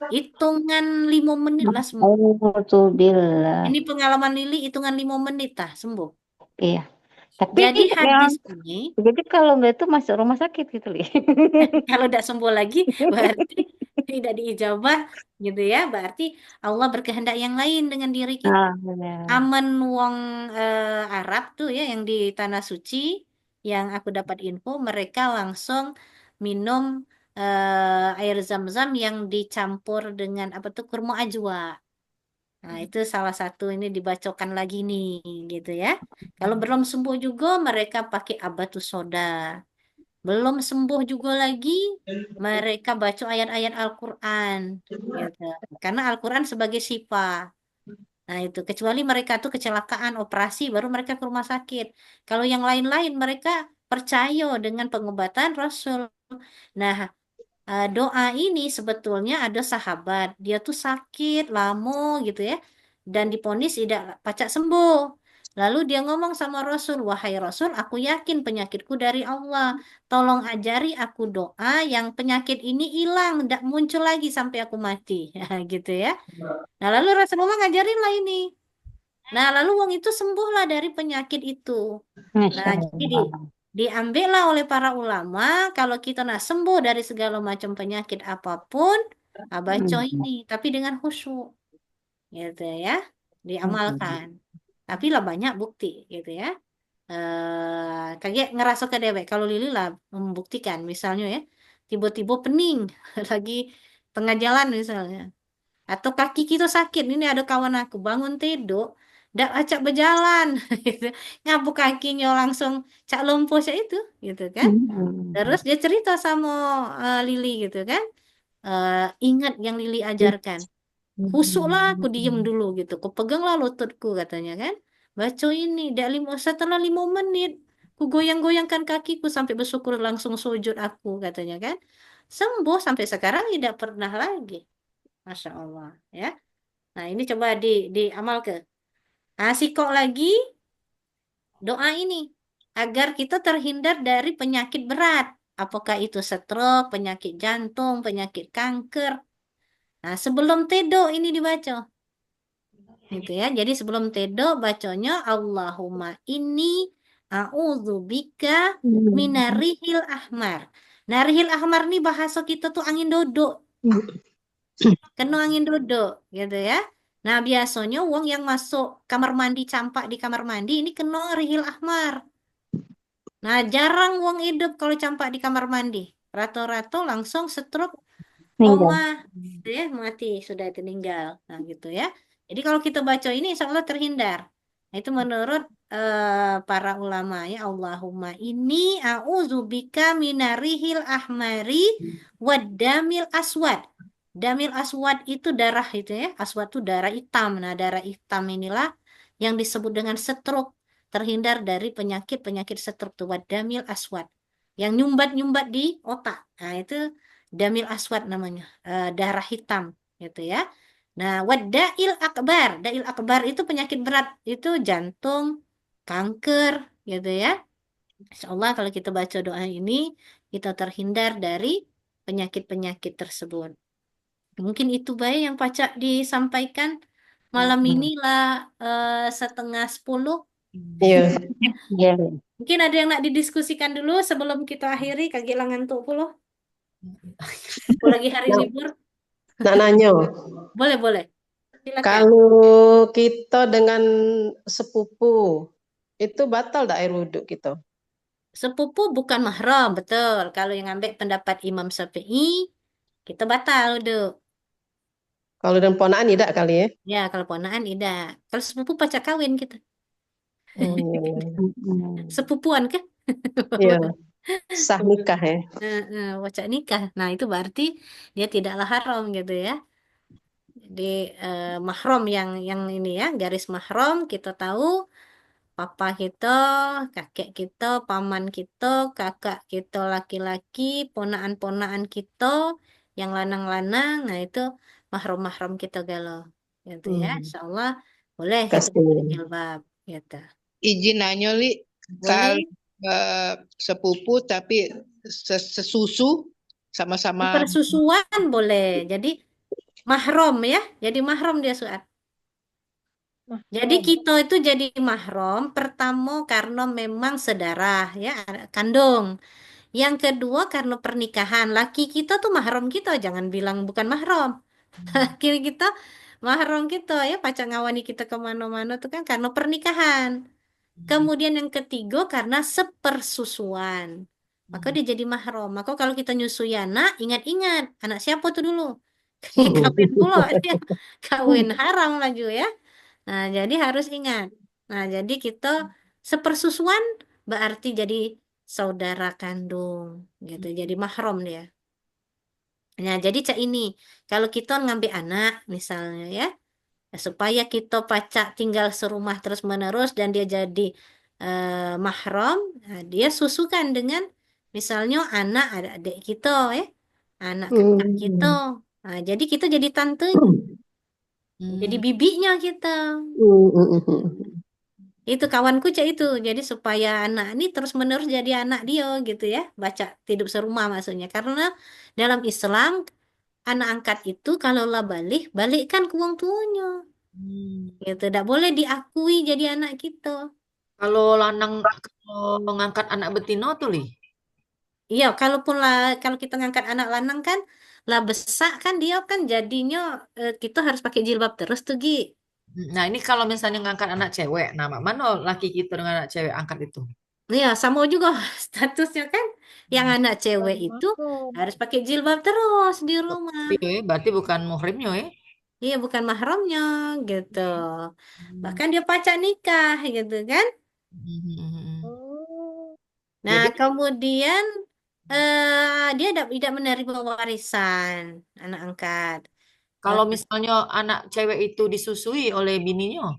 Hitungan 5 menit lah sembuh. Alhamdulillah. Ini pengalaman Lili hitungan 5 menit lah sembuh. Iya. Tapi Jadi yang hadis ini jadi kalau nggak itu masuk rumah sakit gitu, Li. kalau tidak sembuh lagi berarti tidak diijabah gitu ya. Berarti Allah berkehendak yang lain dengan diri kita. Ah, benar. Aman wong Arab tuh ya yang di Tanah Suci yang aku dapat info mereka langsung minum air zam-zam yang dicampur dengan apa tuh kurma ajwa. Nah, itu salah satu ini dibacakan lagi nih gitu ya. Kalau belum sembuh juga mereka pakai abatus soda. Belum sembuh juga lagi mereka baca ayat-ayat Al-Qur'an gitu. Karena Al-Qur'an sebagai syifa. Nah, itu kecuali mereka tuh kecelakaan operasi baru mereka ke rumah sakit. Kalau yang lain-lain mereka percaya dengan pengobatan Rasul. Nah, doa ini sebetulnya ada sahabat, dia tuh sakit lama gitu ya, dan diponis tidak pacak sembuh. Lalu dia ngomong sama Rasul, wahai Rasul, aku yakin penyakitku dari Allah. Tolong ajari aku doa yang penyakit ini hilang, tidak muncul lagi sampai aku mati. Gitu ya. Nah, lalu Rasulullah ngajarin lah ini. Nah, lalu wong itu sembuhlah dari penyakit itu. Masya Nah, jadi Allah. diambillah oleh para ulama kalau kita nak sembuh dari segala macam penyakit apapun, baca ini, tapi dengan khusyuk, gitu ya, diamalkan. Tapi lah banyak bukti, gitu ya. Kayak ngerasa ke dewek. Kalau Lili lah membuktikan, misalnya ya, tiba-tiba pening lagi tengah jalan misalnya. Atau kaki kita sakit. Ini ada kawan aku bangun tidur, dak acak berjalan, gitu. Ngapu kakinya langsung cak lumpuh cak itu, gitu kan. Terus dia cerita sama Lili gitu kan. Ingat yang Lili ajarkan. Khusuklah aku diem dulu gitu. Ku peganglah lututku katanya kan. Baca ini, setelah 5 menit. Ku goyang-goyangkan kakiku sampai bersyukur langsung sujud aku katanya kan. Sembuh sampai sekarang tidak pernah lagi. Masya Allah ya. Nah, ini coba diamal ke. Nah, sikok lagi doa ini agar kita terhindar dari penyakit berat. Apakah itu stroke, penyakit jantung, penyakit kanker. Nah, sebelum tedo ini dibaca. Gitu ya. Jadi sebelum tedo bacanya Allahumma inni a'udzubika minarihil ahmar. Nah, rihil ahmar nih bahasa kita tuh angin dodok. Kena angin dodok gitu ya. Nah, biasanya uang yang masuk kamar mandi campak di kamar mandi ini kena rihil ahmar. Nah, jarang uang hidup kalau campak di kamar mandi. Rata-rata langsung stroke, koma, gitu ya, mati, sudah itu meninggal. Nah, gitu ya. Jadi kalau kita baca ini insya Allah terhindar. Nah, itu menurut para ulama ya. Allahumma inni a'udzubika minarihil ahmari waddamil aswad. Damil aswad itu darah itu ya. Aswad itu darah hitam. Nah, darah hitam inilah yang disebut dengan stroke. Terhindar dari penyakit-penyakit stroke itu waddamil aswad. Yang nyumbat-nyumbat di otak. Nah, itu damil aswad namanya. Darah hitam gitu ya. Nah, wadail akbar. Dail akbar itu penyakit berat. Itu jantung, kanker gitu ya. Insya Allah kalau kita baca doa ini, kita terhindar dari penyakit-penyakit tersebut. Mungkin itu baik yang Pacak disampaikan malam inilah 9:30. Iya. Iya. Mungkin ada yang nak didiskusikan dulu sebelum kita akhiri, kaki langan tuh puluh. Lagi hari Nah, libur, nak nanya, boleh. Silakan. kalau kita dengan sepupu, itu batal tak air wudhu kita? Sepupu bukan mahram, betul. Kalau yang ambil pendapat Imam Syafi'i, kita batal, Duk. Kalau dengan ponakan tidak kali ya? Ya, kalau ponakan tidak. Kalau sepupu pacar kawin kita. Oh, Sepupuan kan? iya, sah nikah ya. Wajak nikah. Nah, itu berarti dia tidaklah haram gitu ya. Jadi mahram yang ini ya, garis mahram kita tahu papa kita, kakek kita, paman kita, kakak kita laki-laki, ponaan-ponaan kita yang lanang-lanang, nah itu mahram-mahram kita galau. Gitu ya. Hmm, Insyaallah boleh kita kasih. pakai jilbab gitu. Izin nanya, Li, kalau Boleh. sepupu tapi sesusu sama-sama. Persusuan boleh. Jadi mahram ya. Jadi mahram dia Suat. Jadi Mahram. kita itu jadi mahram pertama karena memang sedarah ya, anak kandung. Yang kedua karena pernikahan. Laki kita tuh mahram kita, jangan bilang bukan mahram. Laki kita mahram kita ya, pacar ngawani kita kemana-mana tuh kan karena pernikahan. Kemudian yang ketiga karena sepersusuan. Maka dia jadi mahram. Maka kalau kita nyusui anak, ingat-ingat anak siapa tuh dulu. Kawin pula dia. Kawin haram lagi ya. Nah, jadi harus ingat. Nah, jadi kita sepersusuan berarti jadi saudara kandung gitu. Jadi mahram dia. Nah, jadi cak ini kalau kita ngambil anak misalnya ya, supaya kita pacak tinggal serumah terus-menerus dan dia jadi mahram, nah, dia susukan dengan misalnya anak adik kita ya, anak kakak kita. Nah, jadi kita jadi tantenya, jadi bibinya kita. Itu kawanku cak itu. Jadi supaya anak ini terus-menerus jadi anak dia gitu ya. Baca hidup serumah maksudnya. Karena dalam Islam anak angkat itu kalau lah balik, balikkan ke wong tuanya. Gitu. Tidak boleh diakui jadi anak kita. Kalau lanang kalau mengangkat anak betina tuh, Li. Iya, kalaupun lah kalau kita ngangkat anak lanang kan lah besak kan dia kan jadinya kita harus pakai jilbab terus tuh Gi. Nah, ini kalau misalnya ngangkat anak cewek, nah mana laki kita dengan anak cewek angkat itu? Iya, sama juga statusnya kan. Yang anak cewek itu Mahram. harus pakai jilbab terus di rumah. Iya, berarti bukan muhrimnya ya? Iya, bukan mahramnya gitu. Hmm. Bahkan dia pacak nikah gitu kan. Oh, Nah, Jadi kemudian dia tidak menerima warisan anak angkat. Eh, kalau misalnya anak cewek itu disusui oleh bininya,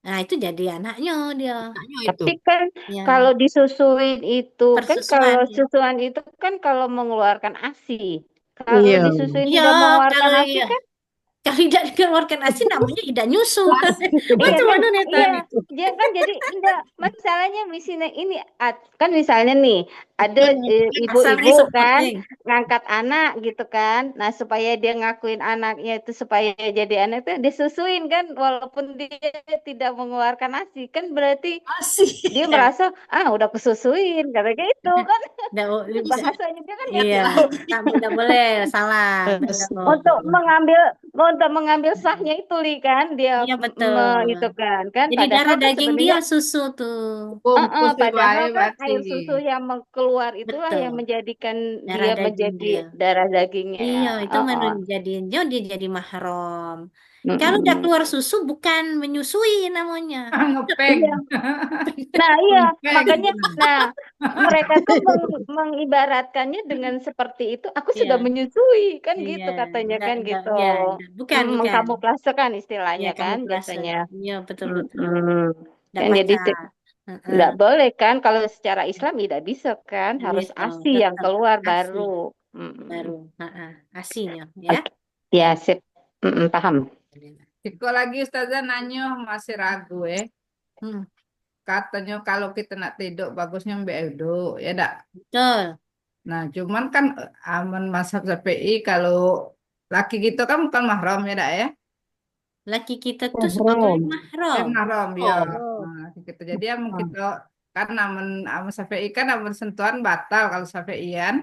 nah, itu jadi anaknya dia. anaknya itu. Tapi kan Ya, kalau disusuin itu kan persusuan kalau ya. susuan itu kan kalau mengeluarkan ASI. Kalau Iya. disusuin Iya, tidak mengeluarkan kalau ASI iya. kan Kalau tidak dikeluarkan ASI namanya tidak nyusu. iya Macam kan? mana nih Iya, tadi? dia kan jadi enggak masalahnya misalnya ini kan misalnya nih ada Asalnya ibu-ibu kan supporting. ngangkat anak gitu kan. Nah, supaya dia ngakuin anaknya itu supaya jadi anak itu disusuin kan walaupun dia tidak mengeluarkan ASI kan berarti ASI. dia merasa udah kususuin kayak gitu kan. Bisa. Bahasanya dia kan Iya, gitu. tidak boleh salah. Untuk mengambil sahnya itu Li kan dia Iya betul. itu kan Jadi padahal darah kan daging dia sebenarnya susu tuh. Bungkus padahal baik kan berarti. air susu yang keluar itulah Betul. yang menjadikan Darah dia daging menjadi dia. darah dagingnya. Iya, itu Heeh. jadinya dia jadi mahram. Kalau udah Mm-mm. keluar susu bukan menyusui namanya. Ngepeng. Iya. Nah, iya, Ngepeng. makanya nah mereka tuh mengibaratkannya dengan seperti itu. Aku sudah Iya, menyusui kan iya, gitu katanya kan gitu. ya, bukan, bukan. Mengkamuflasekan Iya, istilahnya kan kamuflase. biasanya. Iya, betul, betul. Mm-mm. Nggak Kan jadi baca. Heeh. nggak boleh kan kalau secara Islam tidak bisa kan Nggak harus bisa, ASI yang tetap keluar ASI baru. Mm-mm. baru. Heeh. ASI-nya ya. Oke. Ya, sip. Mm-mm, paham. Iko lagi Ustazah nanya masih ragu Hmm, Katanya kalau kita nak tidur bagusnya bedo, ya dak. betul. Nah, cuman kan aman mazhab Syafi'i kalau laki kita kan bukan mahram ya dak ya. Laki kita tuh sebagai Mahram. mahram. Mahram ya. Oh, oh, Nah, laki kita jadi aman kita kan aman Syafi'i kan aman sentuhan batal kalau Syafi'ian.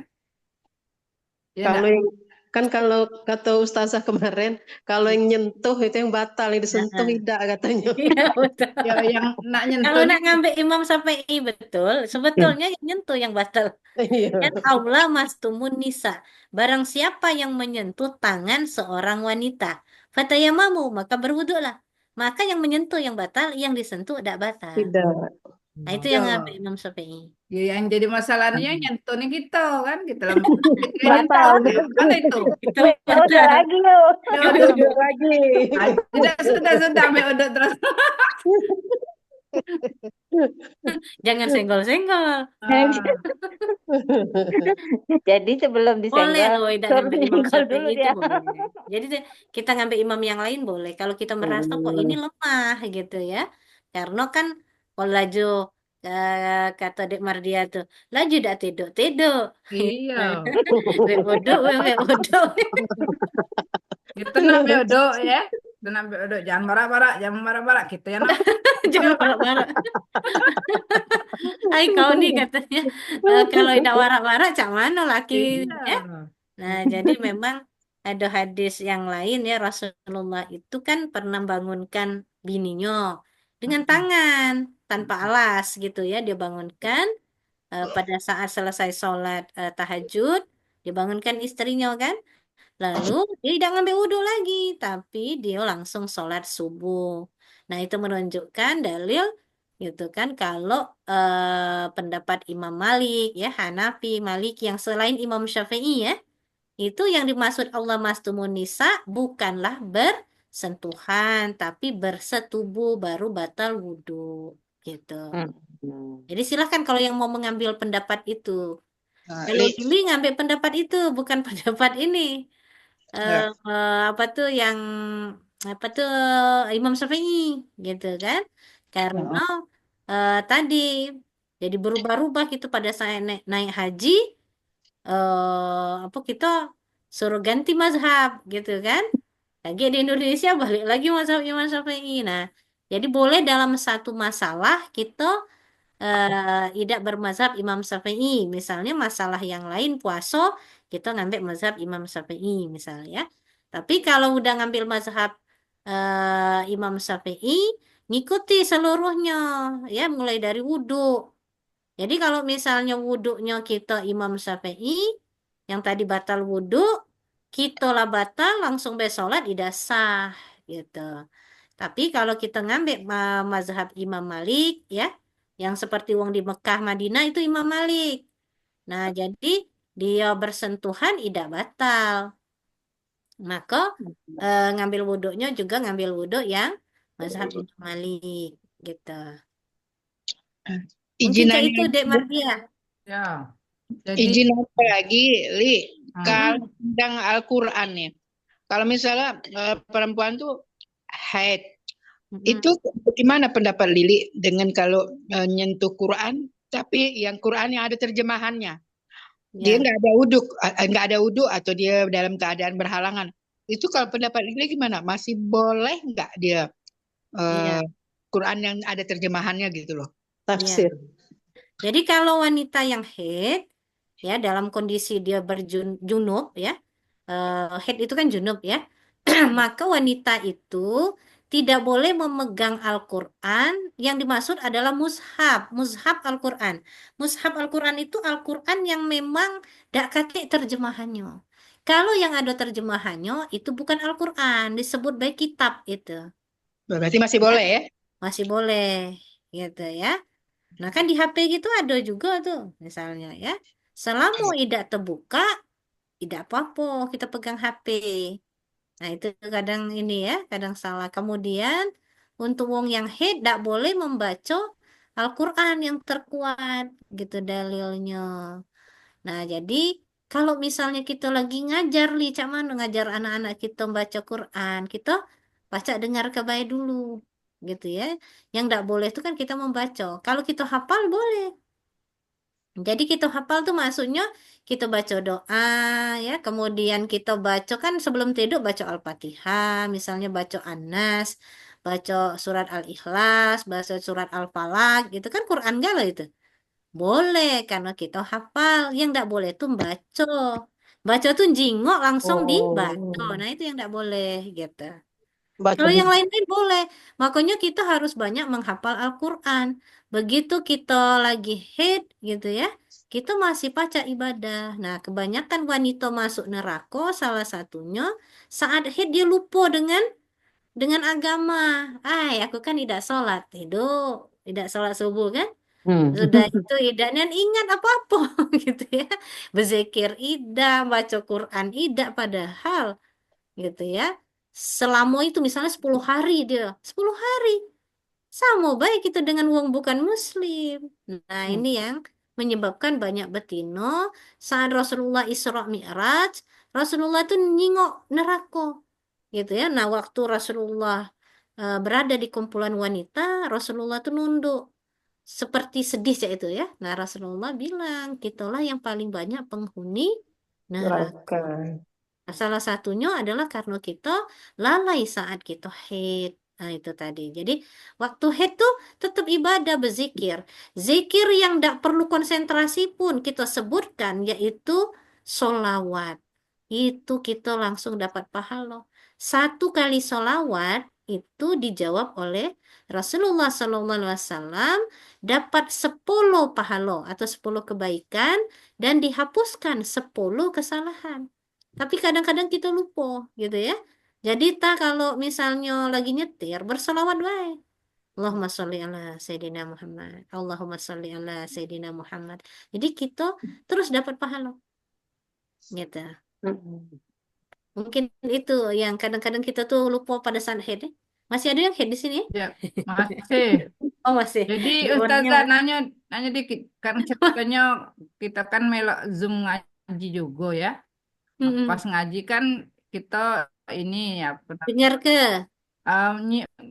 Ya Kalau enggak? yang kan kalau kata Ustazah kemarin, kalau yang nyentuh itu yang batal, yang disentuh Nah, tidak katanya. iya betul. Ya yang nak Kalau nyentuh nak nih. ngambil Imam Syafi'i betul, sebetulnya yang nyentuh yang batal. Iya. Dan aula mastumun nisa. Barang siapa yang menyentuh tangan seorang wanita, fatayamamu, maka berwuduklah. Maka yang menyentuh yang batal, yang disentuh tidak batal. Tidak. Nah, itu yang ngambil Ya, Imam Syafi'i. ya yang jadi masalahnya nyentuh nih kita kan, kita lembut nyentuh. Batal. Ya, mana itu? Itu Ya udah batal. lagi yuk. Ya Ambil udah, uduk lagi. ah, sudah ambil udah terus. Jangan senggol-senggol. Ah, Jadi sebelum Boleh disenggol, loh, tidak suruh ngambil Imam nyenggol dulu Syafi'i itu dia. boleh. Jadi kita ngambil imam yang lain boleh. Kalau kita merasa kok ini lemah gitu ya. Karena kan kalau laju kata Dek Mardia tuh, laju dak tidur-tidur. iya. Wek bodoh, wek bodoh. Kita nak ambil uduk ya. Kita nak ambil uduk. Jangan marah-marah, jangan marah-marah. Kita yang nak. Jangan marah-marah. Hai kau nih katanya, kalau tidak marah-marah, cak mana laki ya? Iya. Nah, jadi memang ada hadis yang lain ya, Rasulullah itu kan pernah bangunkan bininya dengan tangan tanpa alas gitu ya, dia bangunkan pada saat selesai sholat tahajud, dibangunkan istrinya kan, lalu dia tidak ngambil wudhu lagi, tapi dia langsung sholat subuh. Nah, itu menunjukkan dalil gitu kan kalau pendapat Imam Malik ya, Hanafi, Malik yang selain Imam Syafi'i ya, itu yang dimaksud Allah mastumun nisa bukanlah bersentuhan, tapi bersetubuh baru batal wudhu gitu. Jadi silahkan kalau yang mau mengambil pendapat itu. Nah, Kalau Lili ngambil pendapat itu, bukan pendapat ini. ya. Apa tuh yang apa tuh Imam Syafi'i gitu kan? Karena tadi jadi berubah-ubah gitu pada saat naik haji apa kita suruh ganti mazhab gitu kan? Lagi di Indonesia balik lagi mazhab Imam Syafi'i. Nah, jadi boleh dalam satu masalah kita tidak bermazhab Imam Syafi'i. Misalnya masalah yang lain puasa, kita ngambil mazhab Imam Syafi'i misalnya ya. Tapi kalau udah ngambil mazhab Imam Syafi'i, ngikuti seluruhnya ya mulai dari wudhu. Jadi kalau misalnya wudhunya kita Imam Syafi'i, yang tadi batal wudhu, kita lah batal langsung besolat tidak sah gitu. Tapi kalau kita ngambil mazhab Imam Malik ya, yang seperti wong di Mekah, Madinah itu Imam Malik. Nah, jadi dia bersentuhan tidak batal. Maka ngambil wudhunya juga ngambil wudhu yang mazhab Imam Malik gitu. Mungkin kayak itu Dek Mardia. Ya. Jadi Izin apa lagi, Li? Hmm. Kalau tentang Al-Quran nih, kalau misalnya perempuan tuh haid, itu gimana pendapat Lili dengan kalau nyentuh Quran, tapi yang Quran yang ada terjemahannya, dia Ya. nggak ada wudhu atau dia dalam keadaan berhalangan, itu kalau pendapat Lili gimana? Masih boleh nggak dia Iya. Quran yang ada terjemahannya gitu loh? Tafsir. Jadi kalau wanita yang haid ya dalam kondisi dia berjunub ya, haid itu kan junub ya, maka wanita itu tidak boleh memegang Al-Quran. Yang dimaksud adalah mushaf Al-Quran. Mushaf Al-Quran itu Al-Quran yang memang tidak katik terjemahannya. Kalau yang ada terjemahannya itu bukan Al-Quran, disebut baik kitab itu. Berarti masih boleh ya? Masih boleh gitu ya. Nah kan di HP gitu ada juga tuh misalnya ya. Selama tidak terbuka, tidak apa-apa kita pegang HP. Nah itu kadang ini ya, kadang salah. Kemudian untuk wong yang haid tidak boleh membaca Al-Quran yang terkuat gitu dalilnya. Nah jadi kalau misalnya kita lagi ngajar li, cak mana ngajar anak-anak kita membaca Quran, kita baca dengar kebaik dulu gitu ya. Yang tidak boleh itu kan kita membaca. Kalau kita hafal boleh. Jadi kita hafal tuh maksudnya kita baca doa ya, kemudian kita baca kan sebelum tidur baca Al-Fatihah, misalnya baca An-Nas, baca surat Al-Ikhlas, baca surat Al-Falaq, gitu kan Quran galau itu. Boleh karena kita hafal. Yang tidak boleh itu baca. Baca tuh jingok langsung di bato. Oh, Nah, itu yang tidak boleh gitu. baca Kalau yang di lain-lain boleh. Makanya kita harus banyak menghafal Al-Quran. Begitu kita lagi haid gitu ya, kita masih baca ibadah. Nah, kebanyakan wanita masuk neraka salah satunya saat haid dia lupa dengan agama. Aku kan tidak sholat, hidup, tidak sholat subuh kan? Hmm. Sudah itu tidak dan ingat apa-apa gitu ya. Berzikir tidak, baca Quran tidak padahal gitu ya. Selama itu misalnya 10 hari dia, 10 hari. Sama baik itu dengan wong bukan muslim. Nah, ini yang menyebabkan banyak betina saat Rasulullah Isra Mi'raj, Rasulullah itu nyingok neraka. Gitu ya. Nah, waktu Rasulullah berada di kumpulan wanita, Rasulullah itu nunduk seperti sedih ya itu ya. Nah, Rasulullah bilang, kitalah yang paling banyak penghuni neraka. neraka. Nah, salah satunya adalah karena kita lalai saat kita haid. Nah, itu tadi. Jadi, waktu haid tuh tetap ibadah berzikir. Zikir yang tidak perlu konsentrasi pun kita sebutkan, yaitu solawat. Itu kita langsung dapat pahala. Satu kali solawat itu dijawab oleh Rasulullah SAW dapat 10 pahala atau 10 kebaikan dan dihapuskan 10 kesalahan. Tapi kadang-kadang kita lupa gitu ya. Jadi kalau misalnya lagi nyetir bersolawat baik. Allahumma sholli ala Sayyidina Muhammad. Allahumma sholli ala Sayyidina Muhammad. Jadi kita terus dapat pahala gitu. Mungkin itu yang kadang-kadang kita tuh lupa pada saat haid. Ya. Masih ada yang haid di sini? Ya, masih. Oh, masih. Jadi Jawabannya Ustazah nanya dikit, karena ceritanya kita kan melok Zoom ngaji juga ya. Nah, pas ngaji kan kita ini ya pernah dengar ke?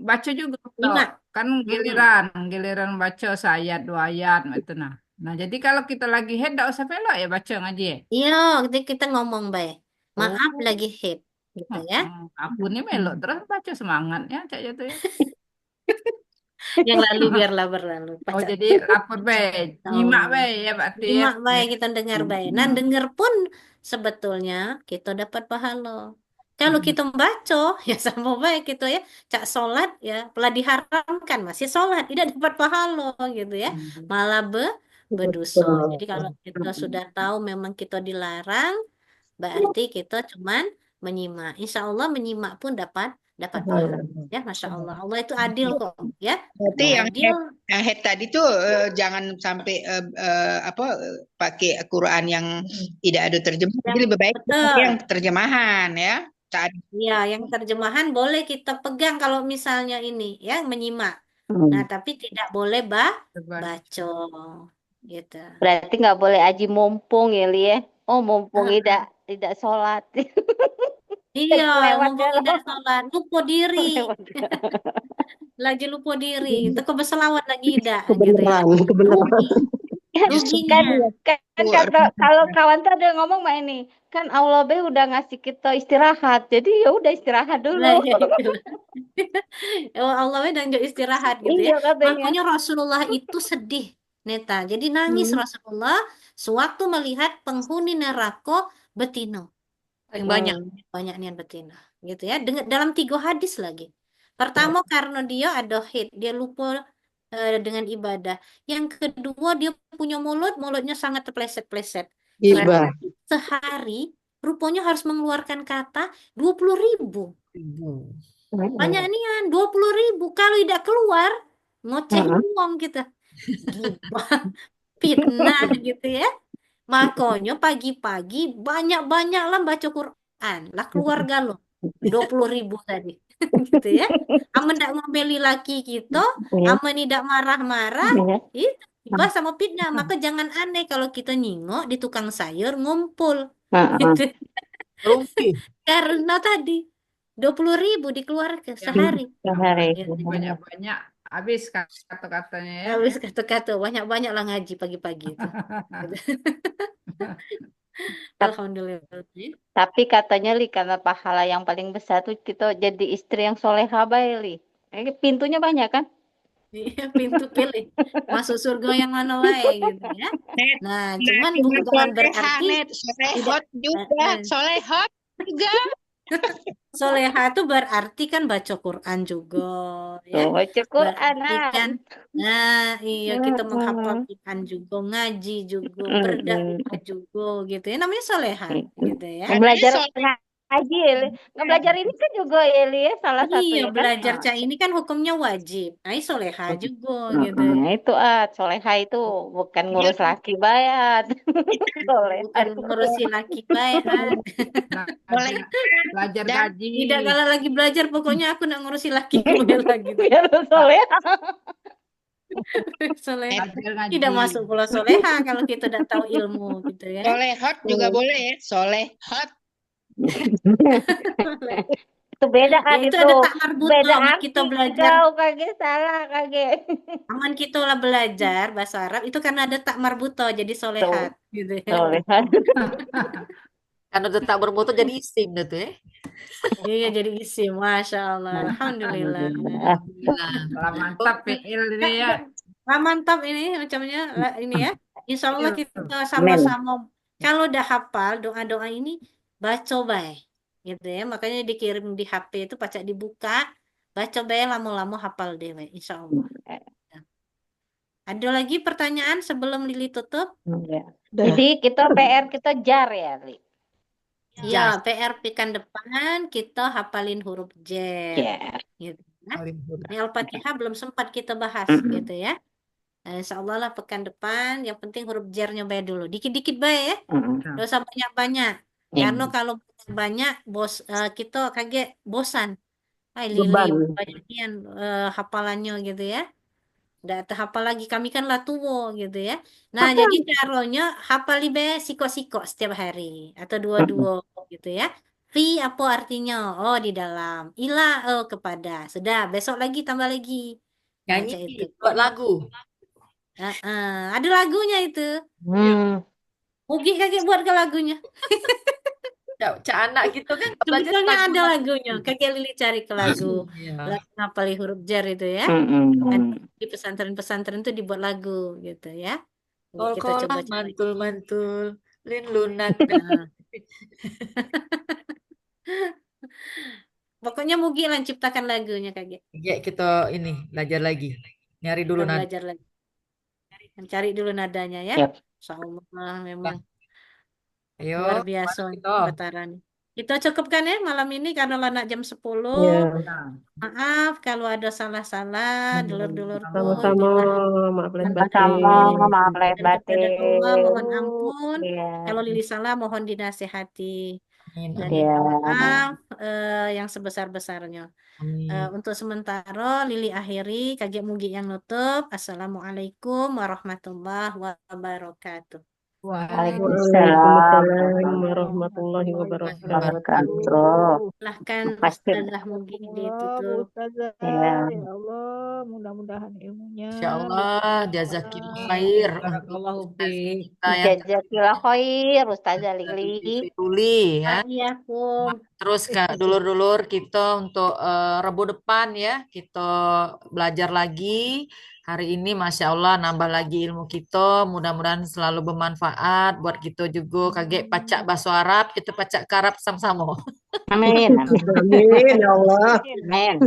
baca juga toh. Nyimak. Kan giliran baca sayat 2 ayat gitu nah jadi kalau kita lagi head gak usah melok ya baca ngaji ya. Iya, kita ngomong baik. Maaf Oh, lagi haid gitu ya. aku nih melok terus baca semangatnya cak jatuh ya. Yang lalu biarlah berlalu. Oh Baca. jadi lapor baik, nyimak Oh. baik ya Pak Tir. Nyimak baik, kita dengar baik. Nah, dengar pun sebetulnya kita dapat pahala. Kalau kita membaca, ya sama baik gitu ya. Cak sholat ya, telah diharamkan masih sholat, tidak dapat pahala gitu ya. Malah berdosa. Jadi kalau kita sudah tahu memang kita dilarang, berarti kita cuman menyimak. Insya Allah menyimak pun dapat pahala. Ya, Masya Allah. Allah itu adil kok. Ya, Berarti yang adil. head tadi tuh jangan sampai pakai Quran yang tidak ada terjemahan. Jadi lebih baik Betul. pakai yang terjemahan ya. Saat Ya, yang terjemahan boleh kita pegang kalau misalnya ini ya menyimak. Nah, tapi tidak boleh baca gitu. Berarti nggak boleh aji mumpung ya, Li ya. Oh, mumpung tidak sholat. Iya, Lewat mumpung tidak sholat, lupa diri, Lewat. lagi lupa diri, itu keberselawat lagi tidak gitu ya. Kebenaran. Ruginya. Kan kalau kawan tuh ada yang ngomong mah ini, kan Allah be udah ngasih kita istirahat, jadi ya udah istirahat dulu. Nah, ya, gitu. Oh, Allah dan istirahat gitu ya. Iya katanya. Makanya Rasulullah itu sedih, Neta. Jadi nangis Rasulullah sewaktu melihat penghuni neraka betina. Paling banyak. Banyaknya betina, gitu ya. Dalam 3 hadis lagi. Pertama karena dia ada haid, dia lupa dengan ibadah. Yang kedua dia punya mulutnya sangat terpleset-pleset. Gibah. Sehari rupanya harus mengeluarkan kata 20.000. Banyak nian 20.000. Kalau tidak keluar ngoceh uang kita. Gibah, fitnah gitu ya. Makanya pagi-pagi banyak-banyaklah baca Quran. Lah keluarga lo 20.000 tadi. Gitu ya. Aman tidak ngombeli laki kita, aman tidak marah-marah, itu gibah sama fitnah. Maka jangan aneh kalau kita nyingok di tukang sayur ngumpul. Gitu. Rugi. Karena tadi 20.000 dikeluarkan sehari. Gitu. Banyak-banyak habis kata-katanya ya. Habis kata-kata banyak-banyak lah ngaji pagi-pagi itu. Alhamdulillah. Tapi katanya Li, karena pahala yang paling besar tuh kita jadi istri yang soleha bae, Li. Pintunya banyak kan? Iya, pintu pilih masuk surga yang mana wae gitu ya. Net, Nah, nah cuman cuma bukan soleha, berarti Net. tidak Solehot juga. Solehot juga. soleha itu berarti kan baca Quran juga ya. Tuh, baca Berarti kan Quranan. iya kita menghafal Mm-mm. Quran juga, ngaji juga, Mm-mm. berdakwah juga gitu ya. Namanya soleha gitu ya. Katanya Belajar soleh. ngaji, Eli. Ngebelajar ini kan juga, Eli, ya, salah satu Iya, ya kan? belajar cak ini kan hukumnya wajib. Nah, ini soleha juga gitu ya. Itu soleha itu bukan Iya, ngurus laki bayat. Soleha Bukan itu ngurusi laki bayan. soleh. Belajar Dan gaji. Tidak kalau lagi belajar pokoknya aku nak ngurusi laki bela gitu. biar soleha. Soleha. Belajar Tidak ngaji. masuk pula soleha kalau kita tidak tahu ilmu gitu ya. solehot juga boleh ya. Solehot. Itu beda Ya kan itu itu. ada tak marbuto Beda aman arti kita belajar. kau kaget salah kaget. Aman kita lah belajar bahasa Arab itu karena ada tak marbuto jadi Tuh, solehat gitu ya. soleha. Karena udah tak bermutu jadi isim dah tuh ya. Iya jadi isi, masya Allah, alhamdulillah. Alhamdulillah. Alhamdulillah. Lah mantap fiil ini ya. Wah, mantap ini macamnya ini ya. Insya Allah kita Amin. sama-sama kalau udah hafal doa-doa ini baca bae gitu ya. Makanya dikirim di HP itu pacak dibuka, baca bae lama-lama hafal deh bae, insya Allah. Ada lagi pertanyaan sebelum Lili tutup? Ya. Dah. Jadi kita PR kita jar ya, Li. Ya, PR pekan depan kita hafalin huruf jar Jar. gitu ya. Ini Al-Fatihah belum sempat kita bahas gitu ya. Insya Allah lah pekan depan yang penting huruf jarnya bae dulu. Dikit-dikit bae ya. Gak usah banyak-banyak. Karena kalau banyak kita kaget bosan. Lili Beban. banyakian hafalannya gitu ya. Nggak terhafal lagi. Kami kan lah tua gitu ya. Nah, jadi caranya hafal be siko-siko setiap hari. Atau dua-dua gitu ya. Fi apa artinya? Oh, di dalam. Ila kepada. Sudah, besok lagi tambah lagi. Nyanyi, Baca itu. buat lagu. Ada lagunya itu. Ugi kakek buat ke lagunya. Cak anak gitu kan belajar Sebetulnya lagu. ada lagunya. Kakek Lili cari ke lagu. Iya. Lagu ngapali huruf jar itu ya. Di pesantren-pesantren itu dibuat lagu gitu ya. Jadi kita Kol-kolah coba-coba. mantul-mantul, lin lunak. Nah, pokoknya Mugi lah ciptakan lagunya kakek. Ya kita ini belajar lagi. Nyari dulu Kita nanti. belajar lagi. Cari dulu nadanya ya. Yap. Insya Allah memang Ayo, luar biasa kita. Bataran. Kita cukupkan ya malam ini karena anak jam 10. Ya, Maaf kalau ada salah-salah, dulur-dulurku, sama-sama. inilah Maaf lahir Sama-sama, batin. maaf lahir dan kepada Allah batin. mohon ampun. Iya. Kalau Lili salah mohon dinasehati Amin, dan amin, Iya. minta maaf yang sebesar-besarnya. amin. Untuk sementara Lili akhiri, Kakek Mugi yang nutup. Assalamualaikum warahmatullahi wabarakatuh. Waalaikumsalam Waalaikumsalam warahmatullahi wabarakatuh. wabarakatuh. Silahkan Makasih. Ustazah Mugi Allah, ditutup. Ustazah. Iya. Ya Allah, mudah-mudahan ilmunya Insya Allah, jazakillah khair untuk Barakallahu ustaz fiik. kita yang Jazakillah khair, Ustazah Lili. Tuli ya. Waalaikumsalam. Terus dulur-dulur kita untuk Rabu depan ya, kita belajar lagi. Hari ini Masya Allah nambah lagi ilmu kita. Mudah-mudahan selalu bermanfaat buat kita juga. Kaget pacak bahasa Arab, kita pacak ke Arab sama-sama. Amin. Amin ya Allah. Amin.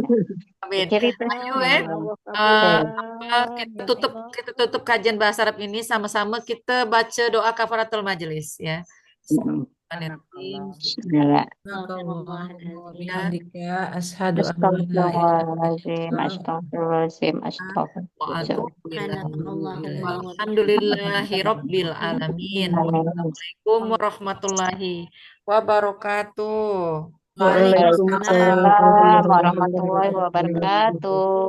Amin. Cerita. Ayo Allah kita kabulkan. kita tutup kajian bahasa Arab ini sama-sama kita baca doa kafaratul majelis ya. Bismillah. Bihamdika asyhadu an la ilaha Astagfirullahaladzim, astagfirullahaladzim, astagfirullahaladzim. Alhamdulillahi Rabbil Alamin. Wassalamualaikum warahmatullahi wabarakatuh. Waalaikumsalam Waalaikumsalam warahmatullahi wabarakatuh.